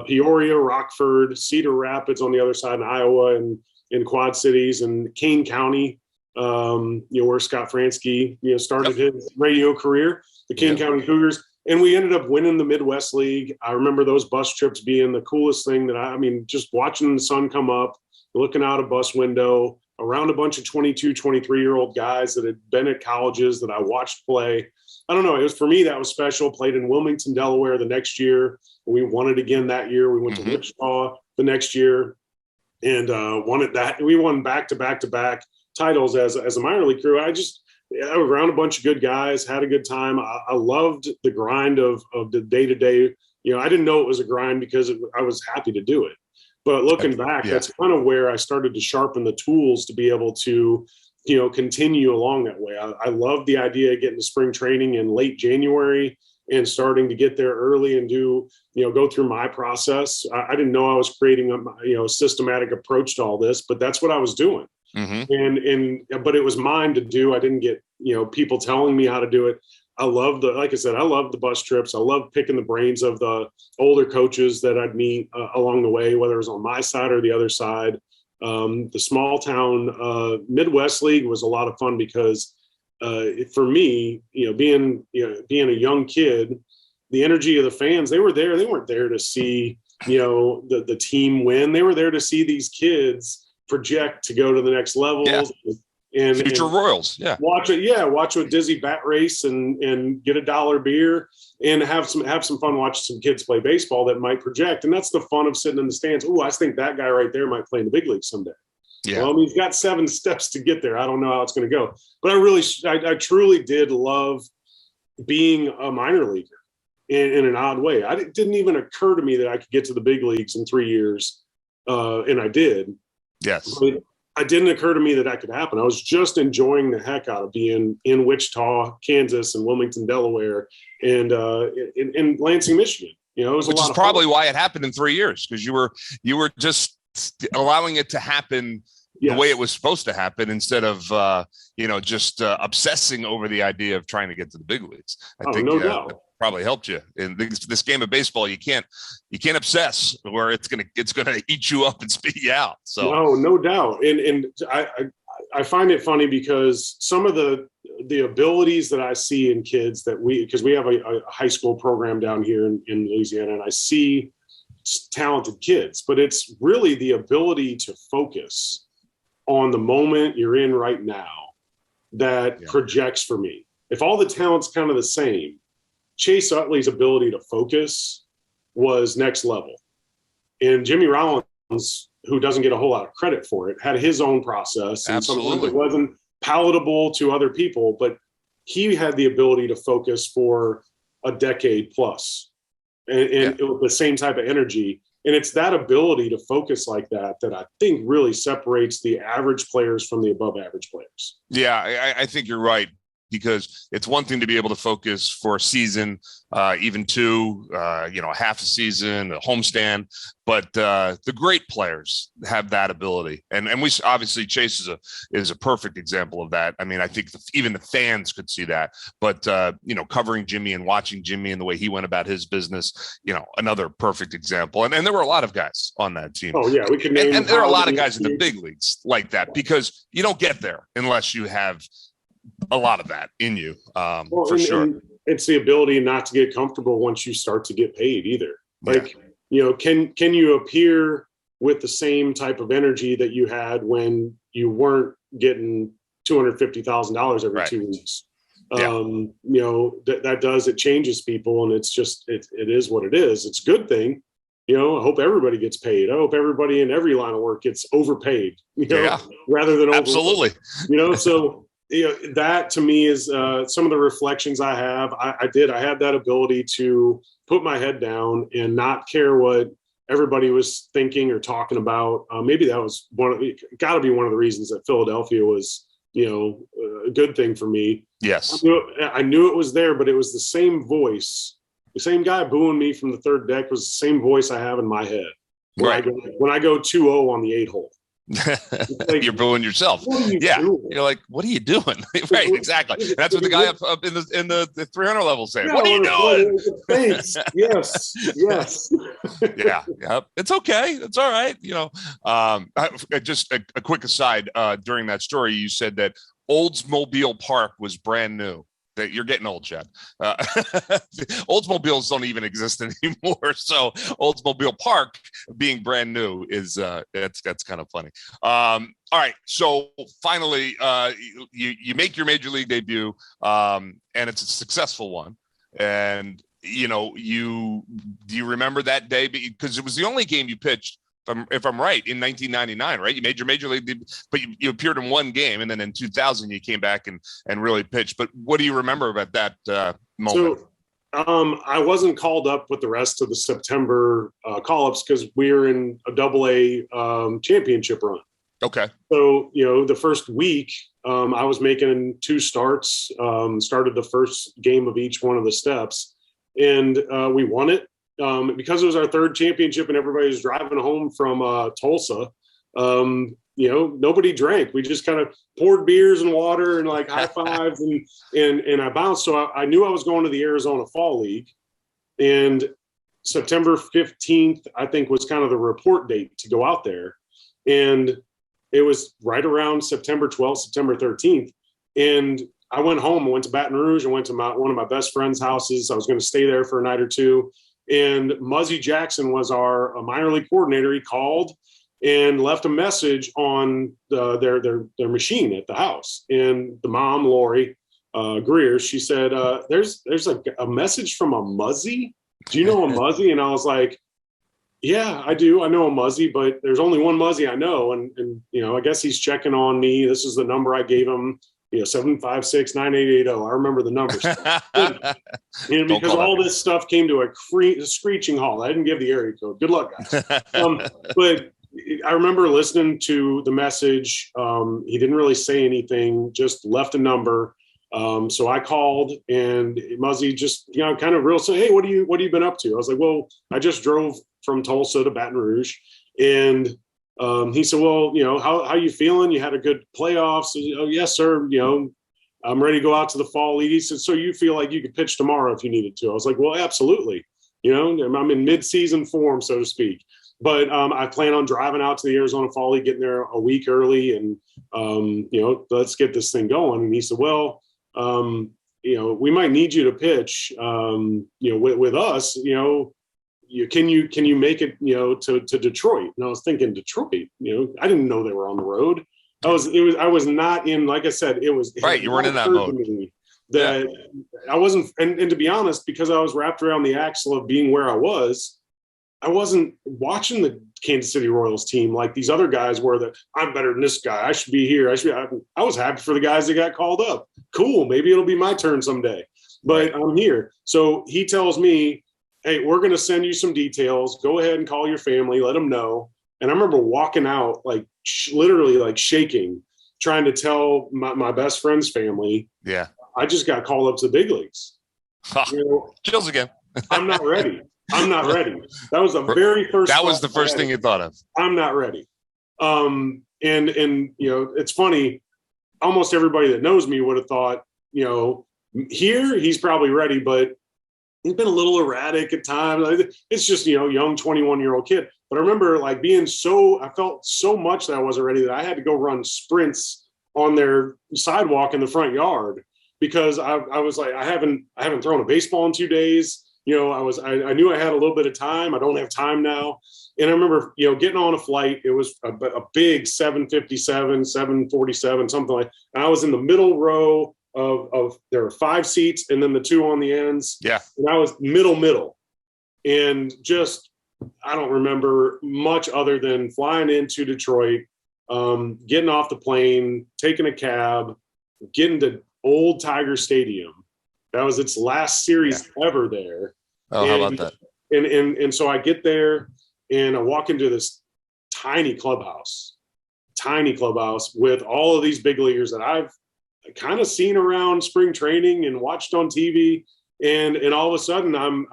Peoria, Rockford, Cedar Rapids on the other side in Iowa, and in Quad Cities, and Kane County, where Scott Fransky, started his radio career, the Kane County Cougars. And we ended up winning the Midwest League. I remember those bus trips being the coolest thing just watching the sun come up, looking out a bus window around a bunch of 22, 23-year-old guys that had been at colleges that I watched play. I don't know. It was, for me, that was special. Played in Wilmington, Delaware the next year. We won it again that year. We went to Wichita the next year and won it that. We won back-to-back titles as a minor league crew. I was around a bunch of good guys, had a good time. I loved the grind of the day-to-day. I didn't know it was a grind because I was happy to do it. But looking back, that's kind of where I started to sharpen the tools to be able to, continue along that way. I love the idea of getting to spring training in late January and starting to get there early and go through my process. I didn't know I was creating a systematic approach to all this, but that's what I was doing. But it was mine to do. I didn't get, people telling me how to do it. I love I love the bus trips. I love picking the brains of the older coaches that I'd meet along the way, whether it was on my side or the other side. The small town Midwest League was a lot of fun because for me, being a young kid, the energy of the fans, they were there. They weren't there to see, the team win. They were there to see these kids project to go to the next level. And future Royals, watch a dizzy bat race and get $1 beer and have some fun watching some kids play baseball that might project. And that's the fun of sitting in the stands. Oh, I think that guy right there might play in the big league someday. Well, he's got 7 steps to get there. I don't know how it's going to go, but I truly did love being a minor leaguer in an odd way. It didn't even occur to me that I could get to the big leagues in 3 years, and I did. Yes. But it didn't occur to me that could happen. I was just enjoying the heck out of being in Wichita, Kansas, and Wilmington, Delaware, and in Lansing, Michigan. It was which is probably why it happened in 3 years, because you were just allowing it to happen the way it was supposed to happen instead of just obsessing over the idea of trying to get to the big leagues. I think no doubt. Probably helped you in this game of baseball. You can't obsess where it's gonna eat you up and spit you out. So no doubt. And I find it funny because some of the abilities that I see in kids because we have a high school program down here in Louisiana, and I see talented kids, but it's really the ability to focus on the moment you're in right now that projects for me. If all the talent's kind of the same, Chase Utley's ability to focus was next level. And Jimmy Rollins, who doesn't get a whole lot of credit for it, had his own process. And sometimes it wasn't palatable to other people, but he had the ability to focus for a decade plus and with the same type of energy. And it's that ability to focus like that I think really separates the average players from the above average players. Yeah, I think you're right. because it's one thing to be able to focus for a season, even two, half a season, a homestand, but the great players have that ability. And we obviously Chase is a perfect example of that. I mean, I think even the fans could see that, but covering Jimmy and watching Jimmy and the way he went about his business, another perfect example. And there were a lot of guys on that team. Oh yeah, we could name. And there are a lot of guys in the big leagues like that, because you don't get there unless you have a lot of that in you, for sure. And it's the ability not to get comfortable once you start to get paid either. Like, can you appear with the same type of energy that you had when you weren't getting $250,000 every 2 weeks? It changes people, and it's just, it is what it is. It's a good thing. I hope everybody gets paid. I hope everybody in every line of work gets overpaid, rather than absolutely, so, that to me is some of the reflections I have. I had that ability to put my head down and not care what everybody was thinking or talking about. Maybe that was got to be one of the reasons that Philadelphia was, a good thing for me. Yes. I knew it was there, but it was the same voice. The same guy booing me from the third deck was the same voice I have in my head. When I go 2-0 on the 8-hole. Like, you're booing yourself. Doing? You're like, what are you doing? Right, exactly. And that's what the guy up in the 300 level saying. What are you doing? Thanks. Yes. Yeah. It's okay. It's all right. Just a quick aside. During that story, you said that Oldsmobile Park was brand new. That you're getting old, Chad. Oldsmobiles don't even exist anymore. So Oldsmobile Park being brand new is that's kind of funny. All right. So finally, you make your major league debut, and it's a successful one. And do you remember that day? Because it was the only game you pitched, if I'm right, in 1999, right? You made your major league debut, but you appeared in one game, and then in 2000 you came back and really pitched. But what do you remember about that moment? So I wasn't called up with the rest of the September call-ups because we were in a AA championship run. Okay. So, the first week I was making 2 starts, started the first game of each one of the steps, and we won it. Because it was our third championship and everybody was driving home from Tulsa, nobody drank. We just kind of poured beers and water and like high fives and I bounced. So I knew I was going to the Arizona Fall League, and September 15th, I think, was kind of the report date to go out there. And it was right around September 12th, September 13th. And I went home. I went to Baton Rouge. I went to one of my best friend's houses. I was going to stay there for a night or two. And Muzzy Jackson was our minor league coordinator. He called and left a message on their machine at the house. And the mom, Lori Greer, she said, "There's a message from a Muzzy. Do you know a Muzzy?" And I was like, "Yeah, I do. I know a Muzzy, but there's only one Muzzy I know. And I guess he's checking on me. This is the number I gave him." 756-9880. I remember the numbers. Because all this stuff came to a screeching halt. I didn't give the area code. Good luck, guys. But I remember listening to the message. He didn't really say anything, just left a number. So I called, and Muzzy just, kind of real say, "Hey, what have you been up to?" I was like, "Well, I just drove from Tulsa to Baton Rouge." And he said, "Well, how you feeling? You had a good playoffs?" "Oh, yes, sir. I'm ready to go out to the fall league." He said, "So you feel like you could pitch tomorrow if you needed to?" I was like, "Well, absolutely. I'm in mid-season form, so to speak. But I plan on driving out to the Arizona Fall League, getting there a week early, and let's get this thing going." And he said, "Well, we might need you to pitch, with us, can you make it, to Detroit?" And I was thinking, Detroit, I didn't know they were on the road. I was not in, like I said, it was right. You weren't in that mode. That I wasn't, and to be honest, because I was wrapped around the axle of being where I wasn't watching the Kansas City Royals team like these other guys were that I'm better than this guy. I should be here. I was happy for the guys that got called up. Cool. Maybe it'll be my turn someday, but I'm here. So he tells me, "Hey, we're going to send you some details. Go ahead and call your family. Let them know." And I remember walking out, literally shaking, trying to tell my best friend's family, I just got called up to the big leagues. You know, Chills again. I'm not ready. I'm not ready. That was the very first. That was the first thing you thought of. I'm not ready. And you know, it's funny. Almost everybody that knows me would have thought, you know, here he's probably ready, but he's been a little erratic at times. It's just, you know, young 21-year-old kid. But I remember like I felt so much that I wasn't ready that I had to go run sprints on their sidewalk in the front yard because I was like, I haven't thrown a baseball in 2 days. You know, I knew I had a little bit of time. I don't have time now. And I remember, you know, getting on a flight. It was a big 757, 747, something like that. And I was in the middle row of there were 5 seats and then the 2 on the ends. Yeah. And I was middle. And just, I don't remember much other than flying into Detroit, getting off the plane, taking a cab, getting to Old Tiger Stadium. That was its last series ever there. Oh, how about that? And so I get there and I walk into this tiny clubhouse with all of these big leaguers that I've kind of seen around spring training and watched on TV. And all of a sudden I'm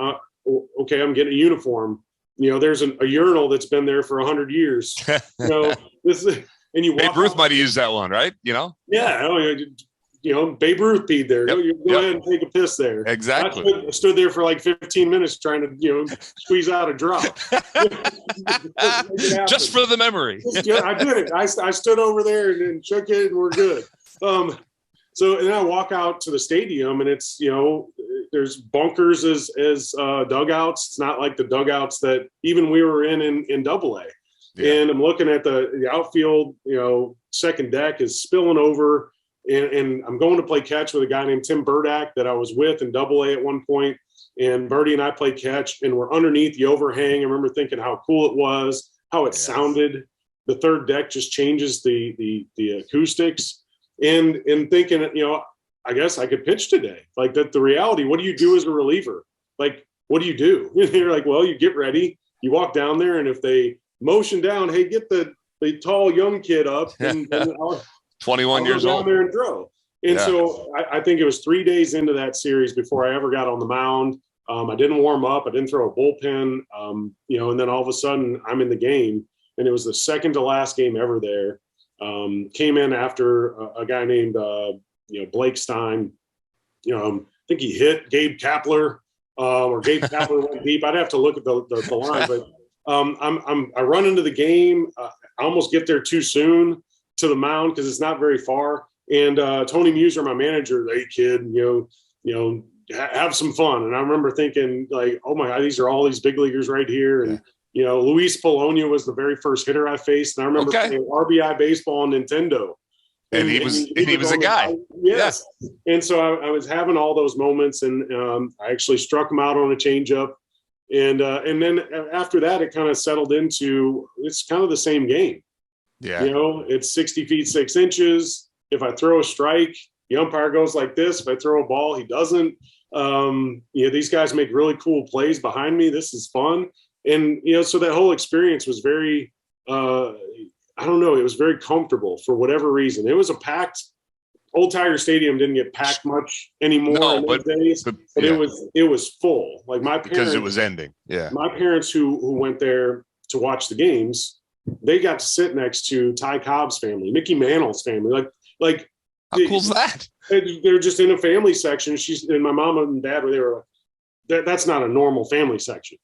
getting a uniform. You know, there's a urinal that's been there for 100 years. You know, and you walk Babe Ruth might have used that one, right? You know? Yeah. You know, Babe Ruth peed there. Yep, Go ahead and take a piss there. Exactly. I stood there for like 15 minutes trying to, you know, squeeze out a drop. Just for the memory. I did it. I stood over there and shook it and we're good. So, and then I walk out to the stadium and it's, you know, there's bunkers as dugouts. It's not like the dugouts that even we were in AA. Yeah. And I'm looking at the outfield, you know, second deck is spilling over. And I'm going to play catch with a guy named Tim Burdack that I was with in AA at one point. And Birdie and I played catch and we're underneath the overhang. I remember thinking how cool it was, how it sounded. The third deck just changes the acoustics and thinking, you know, I guess I could pitch today. Like that, the reality, what do you do as a reliever? Like, what do you do? You're like, well, you get ready, you walk down there. And if they motion down, hey, get the tall young kid up and 21 years down old there and throw. And so I think it was 3 days into that series before I ever got on the mound. I didn't warm up. I didn't throw a bullpen, you know, and then all of a sudden I'm in the game and it was the second to last game ever there. Came in after a guy named, you know, Blake Stein, you know, I think he hit Gabe Kapler or Gabe Kapler went deep. I'd have to look at the line, but I run into the game. I almost get there too soon to the mound because it's not very far. And Tony Muser, my manager, hey kid, you know, have some fun. And I remember thinking like, oh my God, these are all these big leaguers right here. And you know, Luis Polonia was the very first hitter I faced. And I remember playing RBI baseball on Nintendo. And he was a guy. Yes. Yeah. And so I was having all those moments and I actually struck him out on a changeup. And then after that, it kind of settled into, it's kind of the same game. Yeah. You know, it's 60 feet, 6 inches. If I throw a strike, the umpire goes like this. If I throw a ball, he doesn't. You know, these guys make really cool plays behind me. This is fun. And, you know, so that whole experience was very, I don't know, it was very comfortable for whatever reason. It was a packed, Old Tiger Stadium didn't get packed much anymore in those days, but it was full. Like my parents, because it was ending. Yeah. My parents who went there to watch the games, they got to sit next to Ty Cobb's family, Mickey Mantle's family. Like how cool's that? They're just in a family section. And my mom and dad they were like, that's not a normal family section.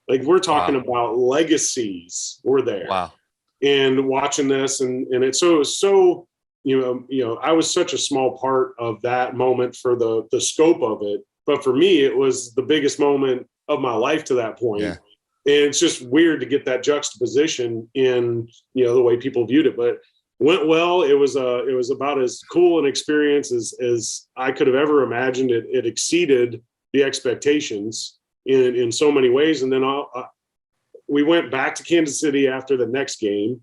Like we're talking about legacies were there. Wow. And watching this and it was so, you know, I was such a small part of that moment for the scope of it. But for me, it was the biggest moment of my life to that point. Yeah. And it's just weird to get that juxtaposition in, you know, the way people viewed it, but went well. It was about as cool an experience as I could have ever imagined. It exceeded the expectations in so many ways. And then we went back to Kansas City after the next game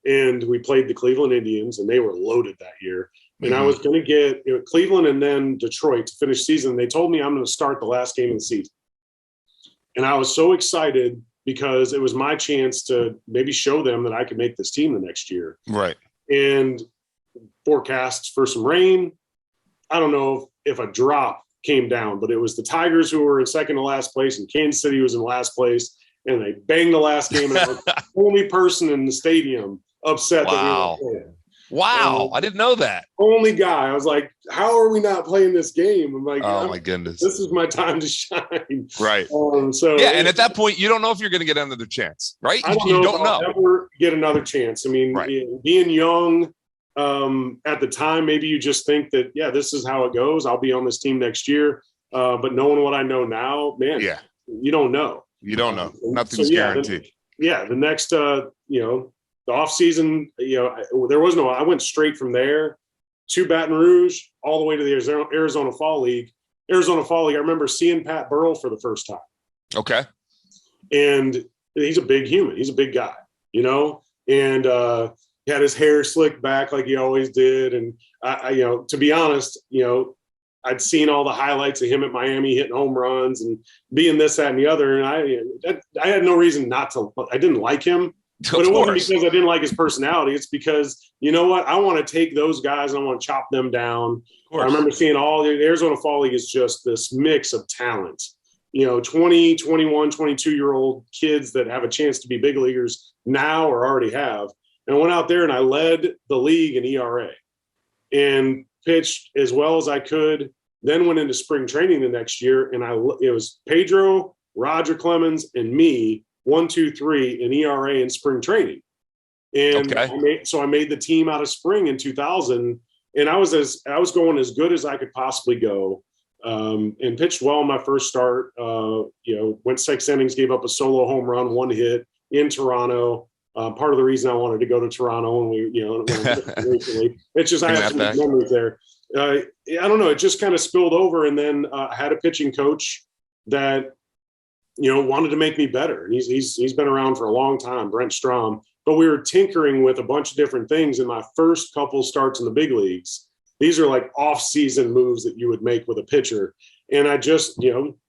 and we played the Cleveland Indians and they were loaded that year. And I was going to get Cleveland and then Detroit to finish season. They told me I'm going to start the last game of the season. And I was so excited because it was my chance to maybe show them that I could make this team the next year. Right. And forecasts for some rain. I don't know if a drop came down, but it was the Tigers who were in second to last place, and Kansas City was in last place, and they banged the last game, and I was the only person in the stadium upset that we were playing. Wow, I didn't know that. Only guy. I was like, how are we not playing this game? I'm like, oh my goodness, this is my time to shine. Right. So yeah, and at that point, you don't know if you're going to get another chance, right? You don't know. Ever get another chance. I mean, being young at the time, maybe you just think that, yeah, this is how it goes. I'll be on this team next year. But knowing what I know now, man, you don't know. You don't know. Nothing's guaranteed. The next, the off season, I went straight from there to Baton Rouge all the way to the Arizona Fall League. I remember seeing Pat Burrell for the first time. Okay. And he's a big human. He's a big guy, and he had his hair slicked back like he always did. And I to be honest, I'd seen all the highlights of him at Miami hitting home runs and being this, that, and the other. And I had no reason not to. I didn't like him. But it wasn't because I didn't like his personality. It's because, you know what? I want to take those guys and I want to chop them down. I remember seeing all the Arizona Fall League is just this mix of talent. 20, 21, 22-year-old kids that have a chance to be big leaguers now or already have. And I went out there and I led the league in ERA and pitched as well as I could. Then went into spring training the next year, and it was Pedro, Roger Clemens, and me. 1, 2, 3 in ERA in spring training. And I made the team out of spring in 2000. And I was going as good as I could possibly go. And pitched well in my first start, went 6 innings, gave up a solo home run, 1 hit in Toronto. Part of the reason I wanted to go to Toronto when recently, it's just, I have some memories there. I don't know. It just kind of spilled over. And then I had a pitching coach that, wanted to make me better. And he's been around for a long time, Brent Strom. But we were tinkering with a bunch of different things in my first couple starts in the big leagues. These are like off-season moves that you would make with a pitcher. And I just,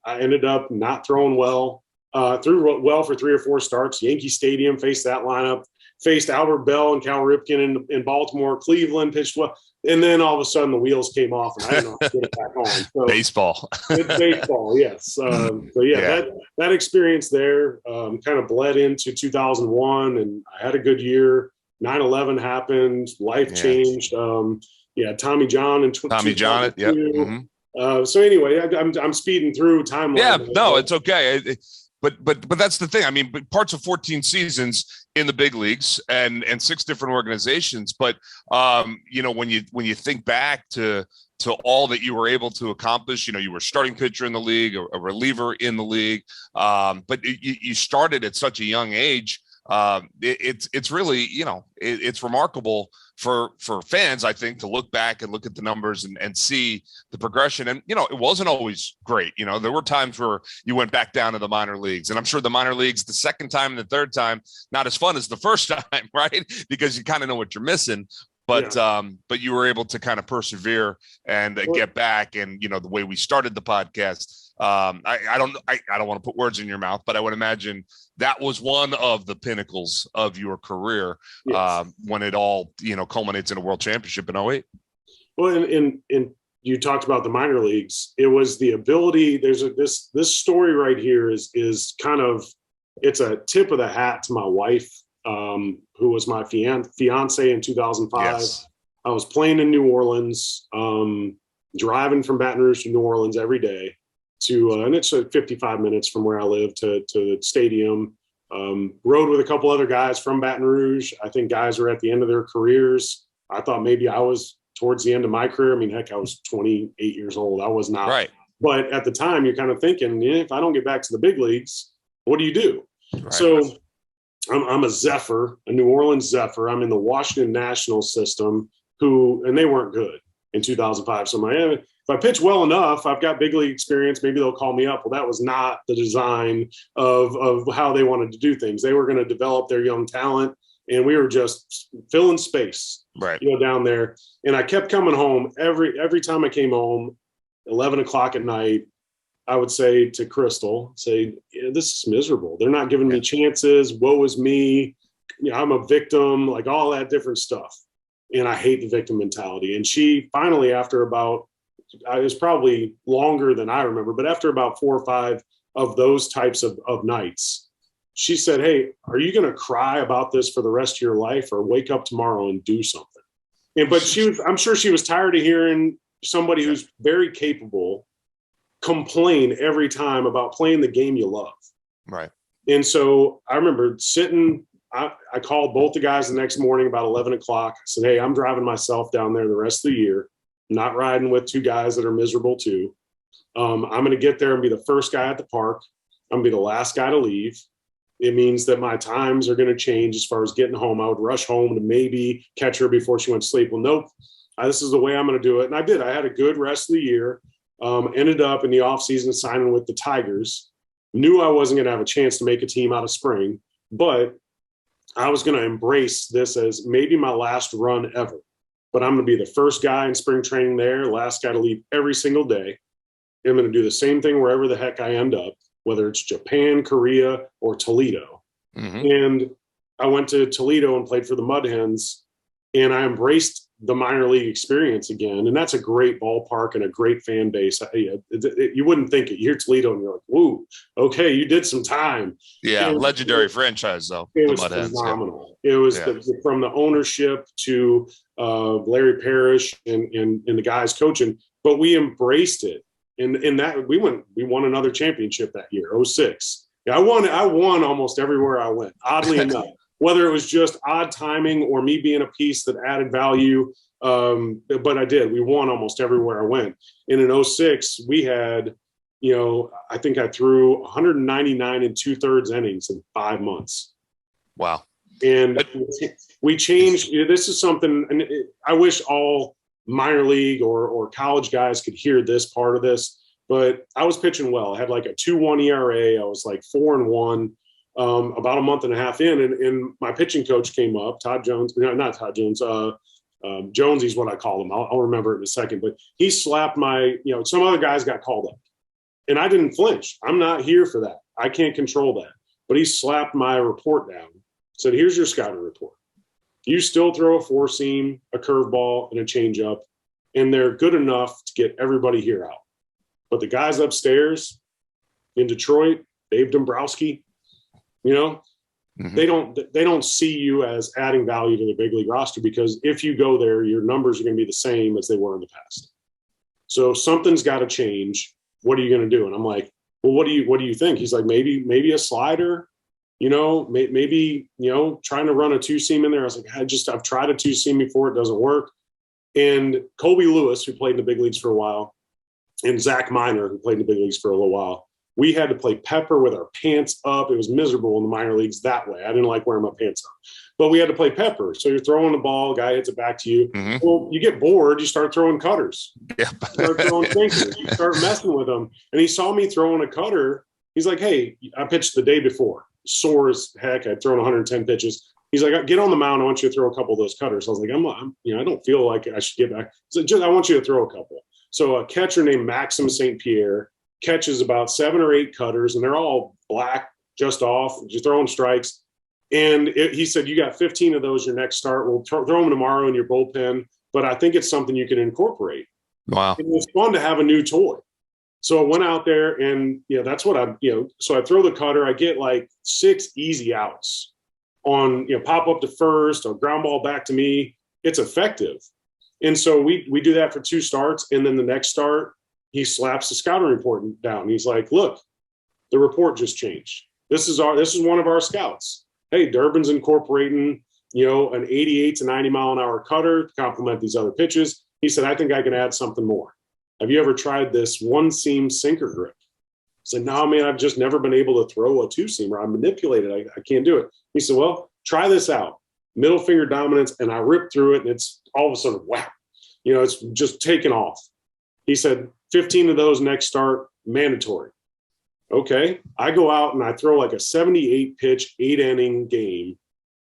I ended up not throwing well. Threw well for 3 or 4 starts. Yankee Stadium, faced that lineup. Faced Albert Bell and Cal Ripken in Baltimore. Cleveland, pitched well. And then all of a sudden the wheels came off and I didn't know how to get it back on. So, baseball. It's baseball, yes. That experience there kind of bled into 2001, and I had a good year. 9/11 happened. Life changed. Tommy John and Tommy John. Yep. Mm-hmm. So anyway, I'm speeding through timeline. Yeah, no, it's okay. But that's the thing. I mean, parts of 14 seasons in the big leagues and 6 different organizations. But when you think back to all that you were able to accomplish, you were starting pitcher in the league, a reliever in the league, but you started at such a young age. It's really, it's remarkable for fans, I think, to look back and look at the numbers and see the progression. And, it wasn't always great. There were times where you went back down to the minor leagues, and I'm sure the minor leagues, the second time and the third time, not as fun as the first time, right? Because you kind of know what you're missing. But you were able to kind of persevere and get back. And, the way we started the podcast, I don't want to put words in your mouth, but I would imagine that was one of the pinnacles of your career when it all, culminates in a world championship in 2008. Well, and you talked about the minor leagues. It was the ability. There's this story right here is kind of, it's a tip of the hat to my wife, who was my fiance in 2005. Yes. I was playing in New Orleans, driving from Baton Rouge to New Orleans every day and it's 55 minutes from where I live to the stadium. Rode with a couple other guys from Baton Rouge. I think guys were at the end of their careers. I thought maybe I was towards the end of my career. I mean, heck, I was 28 years old. I was not. Right. But at the time, you're kind of thinking, if I don't get back to the big leagues, what do you do? Right. So I'm a Zephyr, a New Orleans Zephyr. I'm in the Washington National system, and they weren't good in 2005. So if I pitch well enough, I've got big league experience, maybe they'll call me up. Well, that was not the design of how they wanted to do things. They were going to develop their young talent, and we were just filling space, down there. And I kept coming home every time I came home, 11 o'clock at night. I would say to Crystal, this is miserable. They're not giving me chances. Woe is me. I'm a victim, like all that different stuff. And I hate the victim mentality. And she finally, after about it was probably longer than I remember, but after about 4 or 5 of those types of nights, she said, "Hey, are you going to cry about this for the rest of your life, or wake up tomorrow and do something?" But I'm sure she was tired of hearing somebody who's very capable complain every time about playing the game you love. Right. And so I remember sitting, I called both the guys the next morning about 11 o'clock. I said, "Hey, I'm driving myself down there the rest of the year. I'm not riding with 2 guys that are miserable too. I'm going to get there and be the first guy at the park. I'm going to be the last guy to leave. It means that my times are going to change as far as getting home. I would rush home to maybe catch her before she went to sleep. Well, nope. This is the way I'm going to do it." And I did. I had a good rest of the year. Ended up in the offseason signing with the Tigers. Knew I wasn't going to have a chance to make a team out of spring, but I was going to embrace this as maybe my last run ever. But I'm going to be the first guy in spring training there, last guy to leave every single day. I'm going to do the same thing wherever the heck I end up, whether it's Japan, Korea, or Toledo. Mm-hmm. And I went to Toledo and played for the Mud Hens, and I embraced the minor league experience again. And that's a great ballpark and a great fan base. You wouldn't think it. You hear Toledo and you're like, "Whoa, okay, you did some time." Yeah, legendary franchise, though. It was phenomenal. It was from the ownership to Larry Parrish and the guys coaching, but we embraced it. And that we won another championship that year, 06. Yeah, I won almost everywhere I went, oddly enough. Whether it was just odd timing or me being a piece that added value, but I did. We won almost everywhere I went. And in 06, we had, I think I threw 199 and 2/3 innings in 5 months. Wow. And we changed. This is something, and I wish all minor league or college guys could hear this part of this, but I was pitching well. I had like a 2.1 ERA. I was like 4-1. About a month and a half in, and my pitching coach came up, Todd Jones, not Todd Jones, Jonesy's what I call him. I'll remember it in a second, but he slapped some other guys got called up, and I didn't flinch. I'm not here for that. I can't control that. But he slapped my report down, said, "Here's your scouting report. You still throw a 4-seam, a curveball, and a changeup, and they're good enough to get everybody here out. But the guys upstairs in Detroit, Dave Dombrowski, mm-hmm. they don't see you as adding value to the big league roster, because if you go there, your numbers are going to be the same as they were in the past. So something's got to change. What are you going to do?" And I'm like, "Well, what do you think?" He's like, maybe a slider, maybe trying to run a 2-seam in there. I was like, I've tried a 2-seam before. It doesn't work. And Colby Lewis, who played in the big leagues for a while, and Zach Miner, who played in the big leagues for a little while, we had to play pepper with our pants up. It was miserable in the minor leagues that way. I didn't like wearing my pants up, but we had to play pepper. So you're throwing the ball, guy hits it back to you. Mm-hmm. Well, you get bored, you start throwing cutters. Yep. You start throwing sinkers. You start messing with them. And he saw me throwing a cutter. He's like, "Hey," I pitched the day before, sore as heck. I'd thrown 110 pitches. He's like, "Get on the mound. I want you to throw a couple of those cutters." I was like, I don't feel like I should get back. So I want you to throw a couple. So a catcher named Maxim St. Pierre catches about 7 or 8 cutters, and they're all black, just off, just throwing strikes. And he said, "You got 15 of those your next start. We'll throw them tomorrow in your bullpen, but I think it's something you can incorporate." Wow. It was fun to have a new toy. So I went out there, and that's what so I throw the cutter. I get like 6 easy outs on, pop up to first or ground ball back to me. It's effective. And so we do that for 2 starts. And then the next start, he slaps the scouting report down. He's like, "Look, the report just changed. This is one of our scouts. Hey, Durbin's incorporating, an 88 to 90 mile an hour cutter to complement these other pitches." He said, "I think I can add something more. Have you ever tried this 1-seam sinker grip?" I said, "No, man, I've just never been able to throw a 2-seamer. I manipulate it. I can't do it." He said, "Well, try this out. Middle finger dominance." And I ripped through it, and it's all of a sudden, wow, it's just taken off. He said, 15 of those next start, mandatory. Okay. I go out and I throw like a 78 pitch, 8-inning game.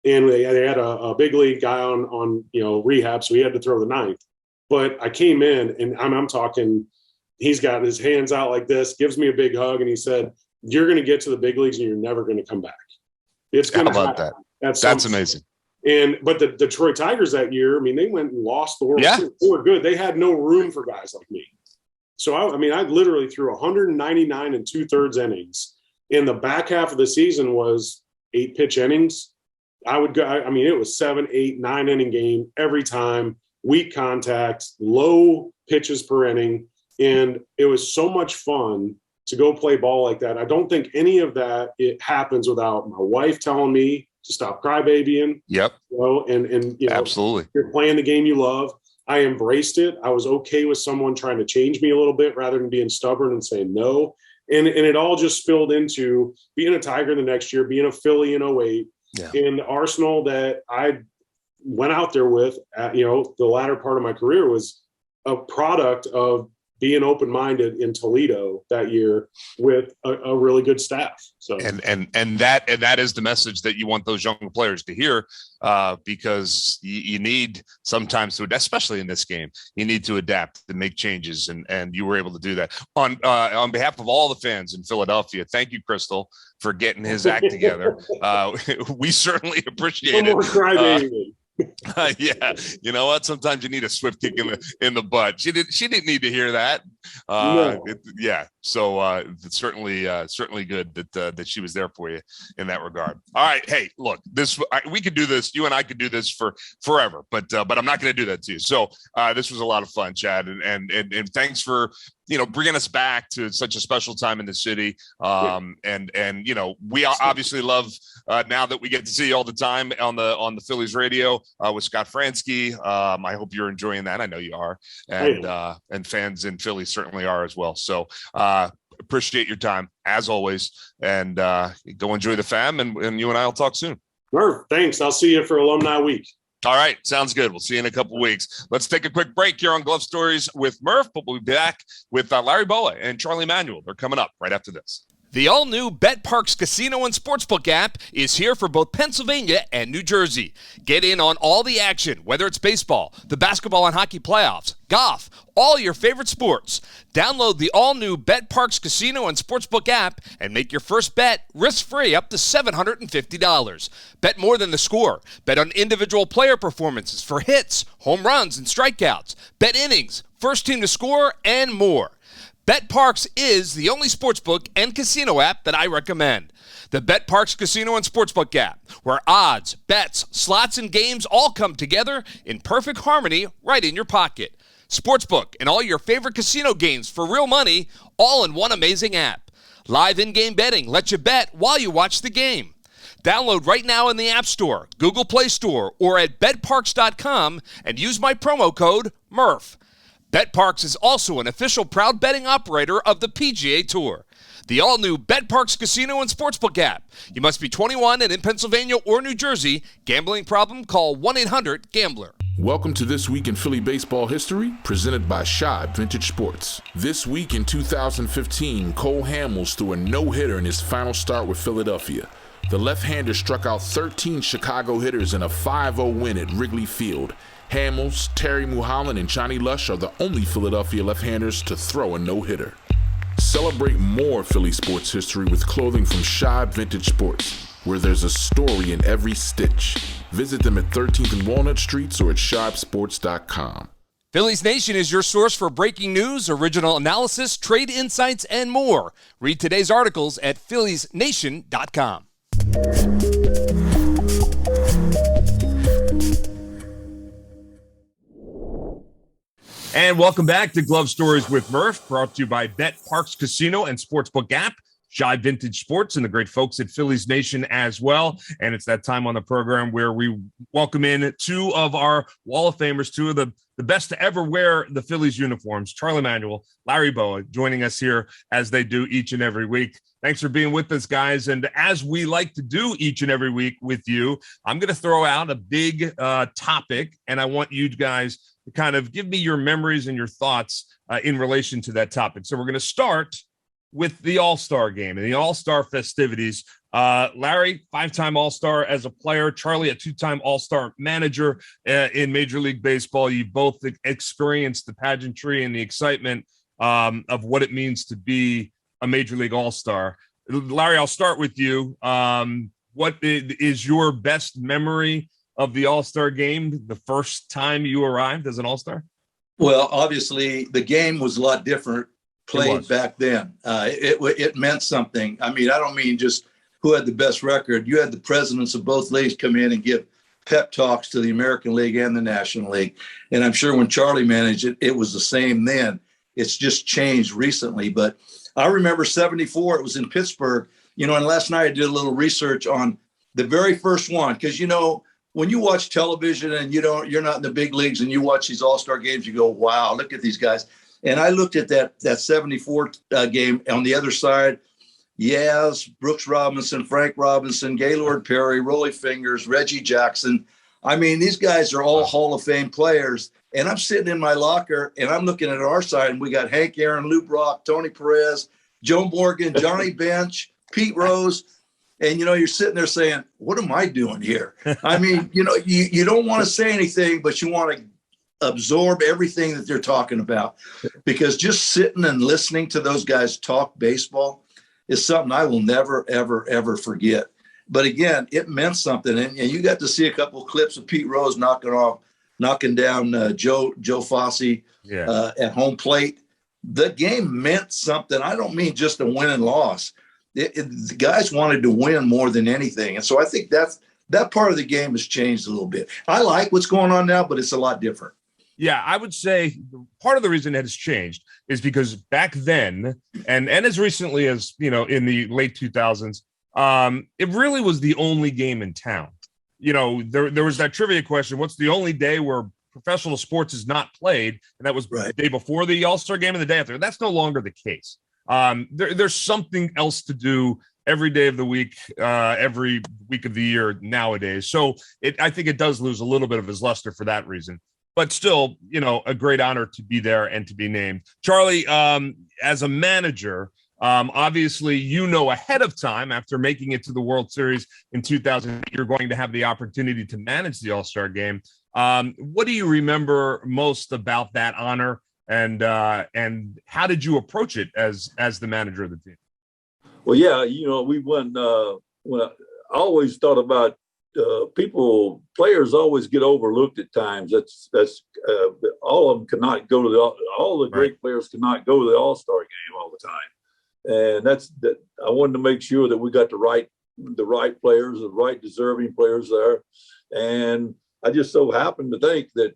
And they had a big league guy on rehab, so he had to throw the 9th. But I came in, and I'm talking, he's got his hands out like this, gives me a big hug, and he said, "You're going to get to the big leagues and you're never going to come back. It's going to happen." That's amazing. But the Detroit Tigers that year, they went and lost the World Series. They were good. They had no room for guys like me. So, I literally threw 199 and 2/3 innings. In the back half of the season was 8-pitch innings. I would go, it was 7, 8, 9 inning game every time, weak contact, low pitches per inning. And it was so much fun to go play ball like that. I don't think any of that it happens without my wife telling me to stop crybabying. Yep. Absolutely. You're playing the game you love. I embraced it. I was okay with someone trying to change me a little bit rather than being stubborn and saying no. And it all just spilled into being a Tiger the next year, being a Philly in 08. Yeah. And the arsenal that I went out there with, the latter part of my career was a product of being open-minded in Toledo that year with a really good staff. So and that is the message that you want those young players to hear, because you need sometimes to, especially in this game, you need to adapt and make changes, and you were able to do that. On behalf of all the fans in Philadelphia, thank you, Crystal, for getting his act together. We certainly appreciate it. Yeah, you know what? Sometimes you need a swift kick in the butt. She didn't need to hear that. No. So it's certainly good that she was there for you in that regard. All right, hey, look, we could do this. You and I could do this for forever, but I'm not going to do that to you. So this was a lot of fun, Chad, and thanks for bringing us back to such a special time in the city. And we obviously love now that we get to see you all the time on the Phillies radio with Scott Fransky. I hope you're enjoying that. I know you are, and fans in Philly certainly are as well. So appreciate your time as always, and go enjoy the fam, and you and I will talk soon. Murph, thanks. I'll see you for Alumni Week. All right. Sounds good. We'll see you in a couple of weeks. Let's take a quick break here on Glove Stories with Murph, but we'll be back with Larry Bowa and Charlie Manuel. They're coming up right after this. The all-new BetParks Casino and Sportsbook app is here for both Pennsylvania and New Jersey. Get in on all the action, whether it's baseball, the basketball and hockey playoffs, golf, all your favorite sports. Download the all-new BetParks Casino and Sportsbook app and make your first bet risk-free up to $750. Bet more than the score. Bet on individual player performances for hits, home runs, and strikeouts. Bet innings, first team to score, and more. BetParks is the only sportsbook and casino app that I recommend. The BetParks Casino and Sportsbook app, where odds, bets, slots, and games all come together in perfect harmony right in your pocket. Sportsbook and all your favorite casino games for real money, all in one amazing app. Live in-game betting lets you bet while you watch the game. Download right now in the App Store, Google Play Store, or at betparks.com and use my promo code Murph. BetParks is also an official proud betting operator of the PGA Tour. The all-new BetParks Casino and Sportsbook app. You must be 21 and in Pennsylvania or New Jersey. Gambling problem? Call 1-800-GAMBLER. Welcome to This Week in Philly Baseball History, presented by Shibe Vintage Sports. This week in 2015, Cole Hamels threw a no-hitter in his final start with Philadelphia. The left-hander struck out 13 Chicago hitters in a 5-0 win at Wrigley Field. Hamels, Terry Mulholland, and Johnny Lush are the only Philadelphia left-handers to throw a no-hitter. Celebrate more Philly sports history with clothing from Shibe Vintage Sports, where there's a story in every stitch. Visit them at 13th and Walnut Streets or at shibesports.com. Phillies Nation is your source for breaking news, original analysis, trade insights, and more. Read today's articles at philliesnation.com. And welcome back to Glove Stories with Murph, brought to you by BetParks Casino and Sportsbook app, Shibe Vintage Sports, and the great folks at Phillies Nation as well. And it's that time on the program where we welcome in two of our Wall of Famers, two of the best to ever wear the Phillies uniforms, Charlie Manuel, Larry Bowa, joining us here as they do each and every week. Thanks for being with us, guys. And as we like to do each and every week with you, I'm going to throw out a big topic, and I want you guys to kind of give me your memories and your thoughts in relation to that topic. So we're going to start with the All-Star game and the All-Star festivities. Larry, 5-time All-Star as a player. Charlie, a 2-time All-Star manager in Major League Baseball. You both experienced the pageantry and the excitement of what it means to be a Major League All-Star. Larry, I'll start with you. What is your best memory of the All-Star game, the first time you arrived as an All-Star? Well, obviously, the game was a lot different played back then. It meant something. I mean, I don't mean just who had the best record. You had the presidents of both leagues come in and give pep talks to the American League and the National League. And I'm sure when Charlie managed it, it was the same then. It's just changed recently. But I remember 74, it was in Pittsburgh, and last night I did a little research on the very first one. Because, when you watch television and you're not in the big leagues and you watch these all-star games, you go, wow, look at these guys. And I looked at that 74 game on the other side. Yaz, Brooks Robinson, Frank Robinson, Gaylord Perry, Rollie Fingers, Reggie Jackson. I mean, these guys are all Hall of Fame players. And I'm sitting in my locker and I'm looking at our side and we got Hank Aaron, Lou Brock, Tony Perez, Joe Morgan, Johnny Bench, Pete Rose. And, you're sitting there saying, what am I doing here? I mean, you don't want to say anything, but you want to absorb everything that they're talking about, because just sitting and listening to those guys talk baseball is something I will never, ever, ever forget. But again, it meant something. And you got to see a couple of clips of Pete Rose knocking down Joe Fosse at home plate. The game meant something. I don't mean just a win and loss. The guys wanted to win more than anything. And so I think that part of the game has changed a little bit. I like what's going on now, but it's a lot different. Yeah, I would say part of the reason it has changed is because back then, and as recently as, in the late 2000s, it really was the only game in town. There was that trivia question, what's the only day where professional sports is not played? And that was the day before the All-Star game and the day after. That's no longer the case. There's something else to do every day of the week, every week of the year nowadays. So I think it does lose a little bit of its luster for that reason. But still, a great honor to be there and to be named. Charlie, as a manager, obviously, ahead of time after making it to the World Series in 2000, you're going to have the opportunity to manage the All-Star game. What do you remember most about that honor? And how did you approach it as the manager of the team? Well, yeah, we won. When I always thought about players always get overlooked at times. That's all of them cannot go to all the great players cannot go to the All-Star game all the time, and that. I wanted to make sure that we got the right players, the right deserving players there, and I just so happened to think that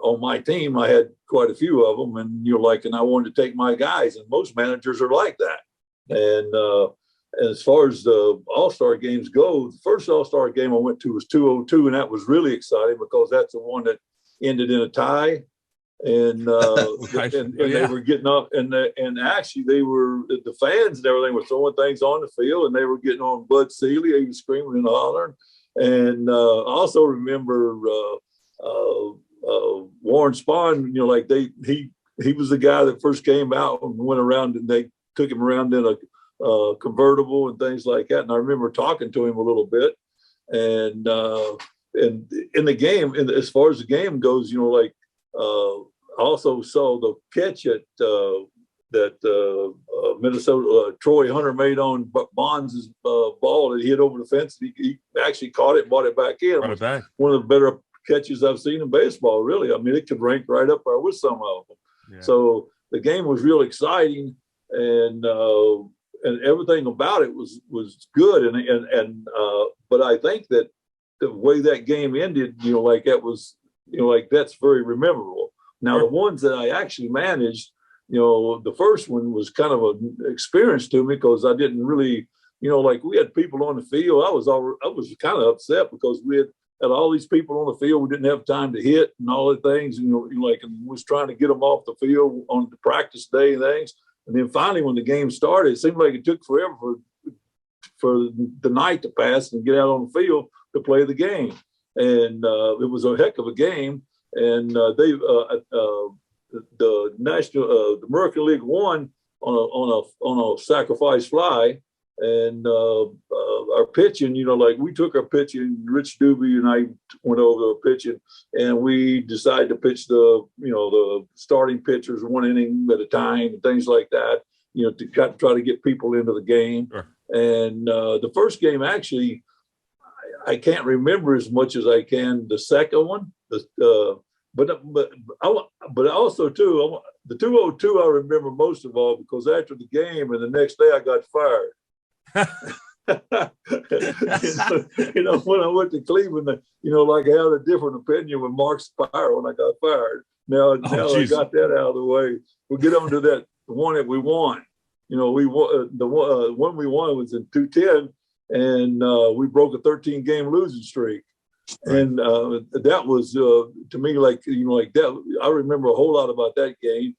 on my team I had quite a few of them, and and I wanted to take my guys, and most managers are like that. And as far as the All-Star games go, the first All-Star game I went to was 202, and that was really exciting because that's the one that ended in a tie. And they were getting up, and actually the fans and everything were throwing things on the field, and they were getting on Bud Selig. He was screaming and hollering. And I also remember Warren Spahn. He was the guy that first came out and went around, and they took him around in a convertible and things like that. And I remember talking to him a little bit, and in the game, as far as the game goes, I also saw the pitch that Minnesota Troy Hunter made on Bonds' ball that he hit over the fence. He actually caught it and brought it back in. It was one of the better catches I've seen in baseball, really. I mean, it could rank right up there with some of them. Yeah. So the game was real exciting, and everything about it was good. But I think that the way that game ended, that was, that's very memorable. Now, the ones that I actually managed, the first one was kind of an experience to me because I didn't really, we had people on the field. I was kind of upset because we had all these people on the field. We didn't have time to hit and all the things, and was trying to get them off the field on the practice day and things. And then finally, when the game started, it seemed like it took forever for the night to pass and get out on the field to play the game. And it was a heck of a game. And the American League won on a sacrifice fly, and our pitching, we took our pitching. Rich Doobie and I went over the pitching, and we decided to pitch the starting pitchers 1 inning at a time and things like that, to try to get people into the game. Sure. And the first game, actually, I can't remember as much as I can the second one. but also too, the 202 I remember most of all because after the game and the next day I got fired. When I went to Cleveland, like I had a different opinion with Mark Spire when I got fired. Now I got that out of the way. We'll get on to that one that we won. We won the one we won was in 2010, and we broke a 13-game losing streak. Right. And that was to me like that. I remember a whole lot about that game.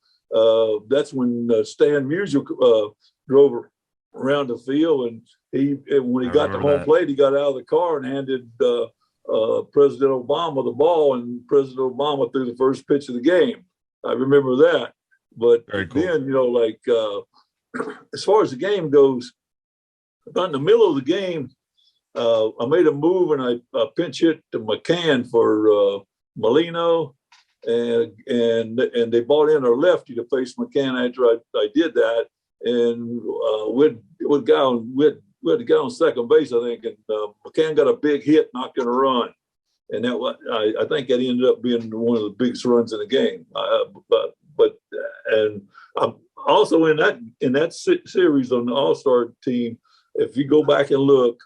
That's when Stan Musial drove around the field, and when he got to home plate, he got out of the car and handed President Obama the ball, and President Obama threw the first pitch of the game. I remember that. But then, as far as the game goes, about in the middle of the game, I made a move and I pinch hit to McCann for Molino, and they brought in our lefty to face McCann after I did that, and we had the guy on second base, I think, and McCann got a big hit, knocked in a run, and I think that ended up being one of the biggest runs in the game. And I'm also in that series on the All-Star team. If you go back and look,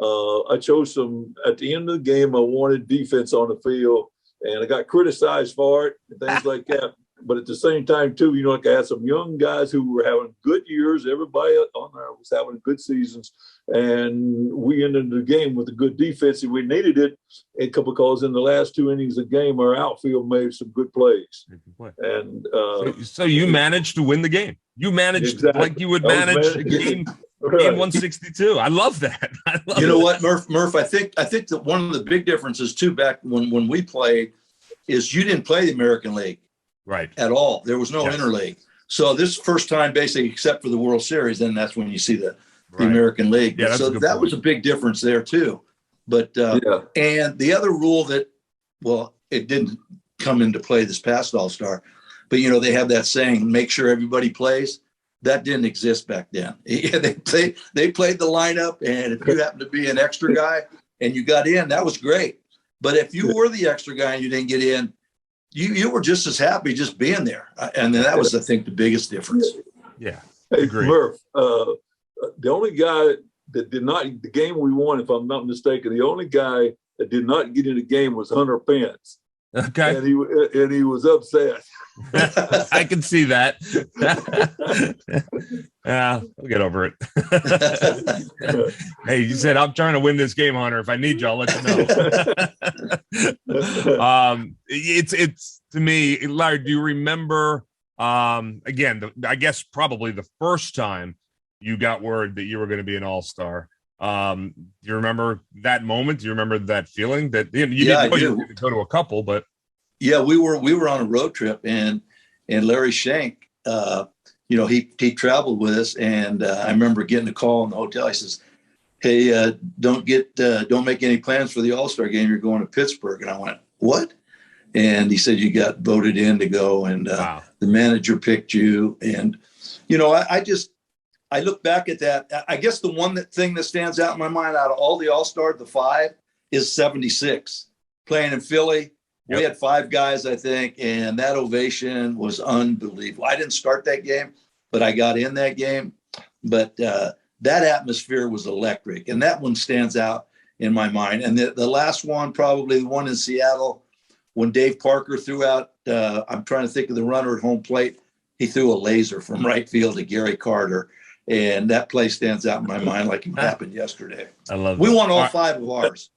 I chose at the end of the game, I wanted defense on the field, and I got criticized for it and things like that. But at the same time, too, I had some young guys who were having good years. Everybody on there was having good seasons. And we ended the game with a good defense, and we needed it because in the last 2 innings of the game, our outfield made some good plays. And so you managed to win the game. You managed like you would manage a game. Game 162. I love that. You know what, Murph? I think that one of the big differences too back when we played is you didn't play the American League, right? At all. There was no interleague. So this first time, basically, except for the World Series, then that's when you see the American League. Yeah, so that was a big difference there too. But and the other rule that, well, it didn't come into play this past All-Star, but they have that saying, make sure everybody plays. That didn't exist back then. They played the lineup, and if you happened to be an extra guy and you got in, that was great. But if you were the extra guy and you didn't get in, you were just as happy just being there. And then that was, I think, the biggest difference. Yeah, hey, Murph, the only guy that did not – the game we won, if I'm not mistaken, the only guy that did not get in the game was Hunter Pence. Okay. And he was upset. I can see that. We'll get over it. Hey, you said I'm trying to win this game, Hunter. If I need you, I'll let you know. It's to me, Larry. Do you remember? Again, I guess probably the first time you got word that you were going to be an All-Star. Do you remember that moment? Do you remember that feeling that you didn't go to a couple, but yeah, we were on a road trip and Larry Shank, he traveled with us, and I remember getting a call in the hotel. He says, "Hey, don't make any plans for the All-Star game. You're going to Pittsburgh." And I went, "What?" And he said, "You got voted in to go, and wow. The manager picked you." And I look back at that. I guess the one thing that stands out in my mind out of all the All-Star, the 5, is 76. Playing in Philly, we had 5 guys, I think, and that ovation was unbelievable. I didn't start that game, but I got in that game. But that atmosphere was electric, and that one stands out in my mind. And the last one, probably the one in Seattle, when Dave Parker threw out, I'm trying to think of the runner at home plate, he threw a laser from right field to Gary Carter. And that play stands out in my mind like it happened yesterday. I love it. We won all 5 of ours.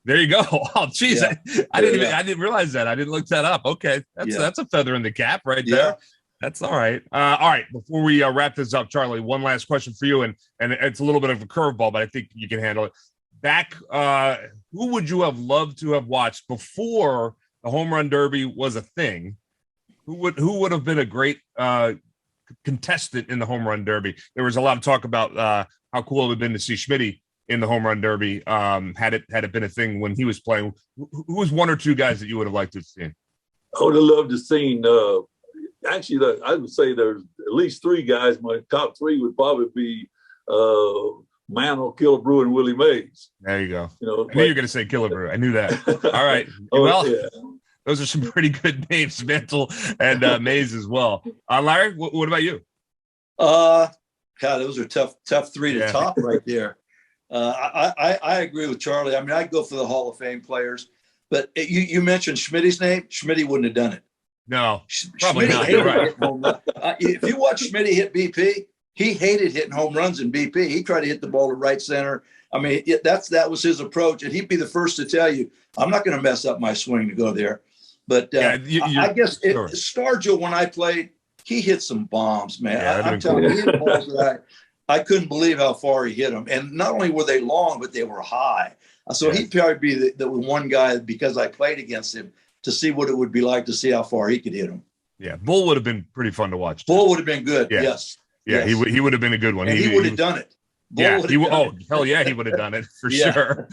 There you go. Oh, geez. Yeah. I didn't realize that. I didn't look that up. Okay. That's a feather in the cap right there. That's all right. All right. Before we wrap this up, Charlie, one last question for you. And it's a little bit of a curveball, but I think you can handle it. Who would you have loved to have watched before the home run derby was a thing? Who would have been a great contestant in the home run derby? There was a lot of talk about how cool it would have been to see Schmitty in the home run derby. Had it been a thing when he was playing, who was 1 or 2 guys that you would have liked to have seen? I would have loved to have seen. Actually, I would say there's at least 3 guys. My top 3 would probably be Manuel, Killebrew, and Willie Mays. There you go. I knew you were going to say Killebrew. I knew that. All right. Well. Those are some pretty good names, Mantle and Mays as well. Larry, what about you? God, those are tough three to top right there. I agree with Charlie. I mean, I'd go for the Hall of Fame players, but you mentioned Schmidt's name. Schmidt wouldn't have done it. No, probably not. You're right. If you watch Schmidt hit BP, he hated hitting home runs in BP. He tried to hit the ball to right center. I mean, that was his approach, and he'd be the first to tell you, I'm not going to mess up my swing to go there. But I guess Stargell, when I played, he hit some bombs, man. I'm telling you, he hit balls that I couldn't believe how far he hit them. And not only were they long, but they were high. So he'd probably be the one guy, because I played against him, to see what it would be like to see how far he could hit them. Yeah, Bull would have been pretty fun to watch. Bull would have been good, yes. Yeah, yes. He would have been a good one. And he would have done it. Hell yeah, he would have done it for sure.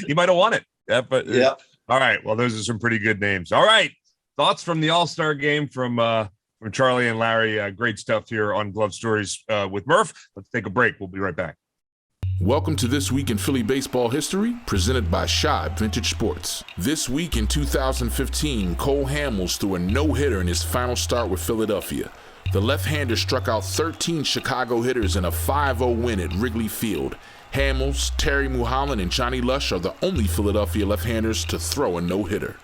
He might have won it. Yeah. All right. Well, those are some pretty good names. All right. Thoughts from the All-Star game from Charlie and Larry. Great stuff here on Glove Stories with Murph. Let's take a break. We'll be right back. Welcome to This Week in Philly Baseball History, presented by Shibe Vintage Sports. This week in 2015, Cole Hamels threw a no-hitter in his final start with Philadelphia. The left-hander struck out 13 Chicago hitters in a 5-0 win at Wrigley Field. Hamels, Terry Mulholland, and Johnny Lush are the only Philadelphia left-handers to throw a no-hitter.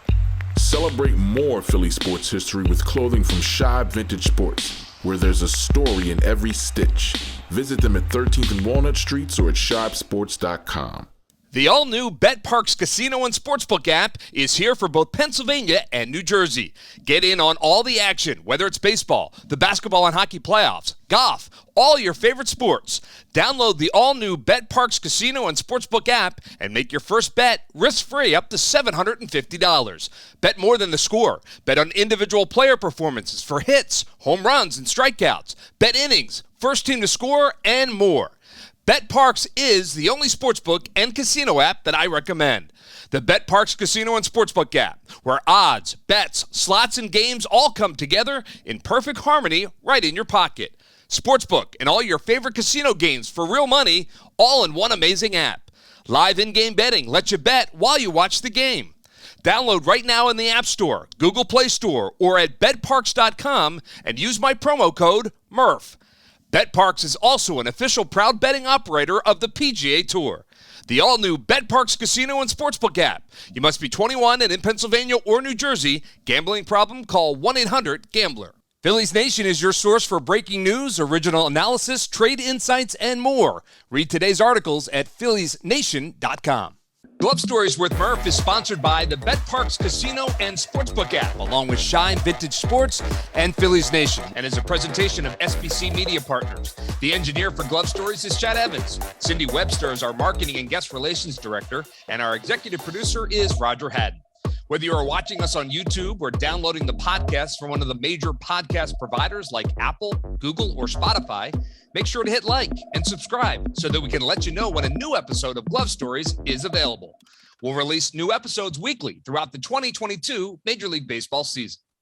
Celebrate more Philly sports history with clothing from Shibe Vintage Sports, where there's a story in every stitch. Visit them at 13th and Walnut Streets or at shibesports.com. The all-new BetParx Casino and Sportsbook app is here for both Pennsylvania and New Jersey. Get in on all the action, whether it's baseball, the basketball and hockey playoffs, golf, all your favorite sports. Download the all-new BetParx Casino and Sportsbook app and make your first bet risk-free up to $750. Bet more than the score. Bet on individual player performances for hits, home runs, and strikeouts. Bet innings, first team to score, and more. BetParx is the only sportsbook and casino app that I recommend. The BetParx Casino and Sportsbook app, where odds, bets, slots, and games all come together in perfect harmony right in your pocket. Sportsbook and all your favorite casino games for real money, all in one amazing app. Live in-game betting lets you bet while you watch the game. Download right now in the App Store, Google Play Store, or at betparx.com and use my promo code Murph. BetParx is also an official proud betting operator of the PGA Tour. The all-new BetParx Casino and Sportsbook app. You must be 21 and in Pennsylvania or New Jersey. Gambling problem? Call 1-800-GAMBLER. Phillies Nation is your source for breaking news, original analysis, trade insights, and more. Read today's articles at philliesnation.com. Glove Stories with Murph is sponsored by the BetParx Casino and Sportsbook app, along with Shine Vintage Sports and Phillies Nation, and is a presentation of SBC Media Partners. The engineer for Glove Stories is Chad Evans. Cindy Webster is our marketing and guest relations director, and our executive producer is Roger Haddon. Whether you are watching us on YouTube or downloading the podcast from one of the major podcast providers like Apple, Google, or Spotify, make sure to hit like and subscribe so that we can let you know when a new episode of Glove Stories is available. We'll release new episodes weekly throughout the 2022 Major League Baseball season.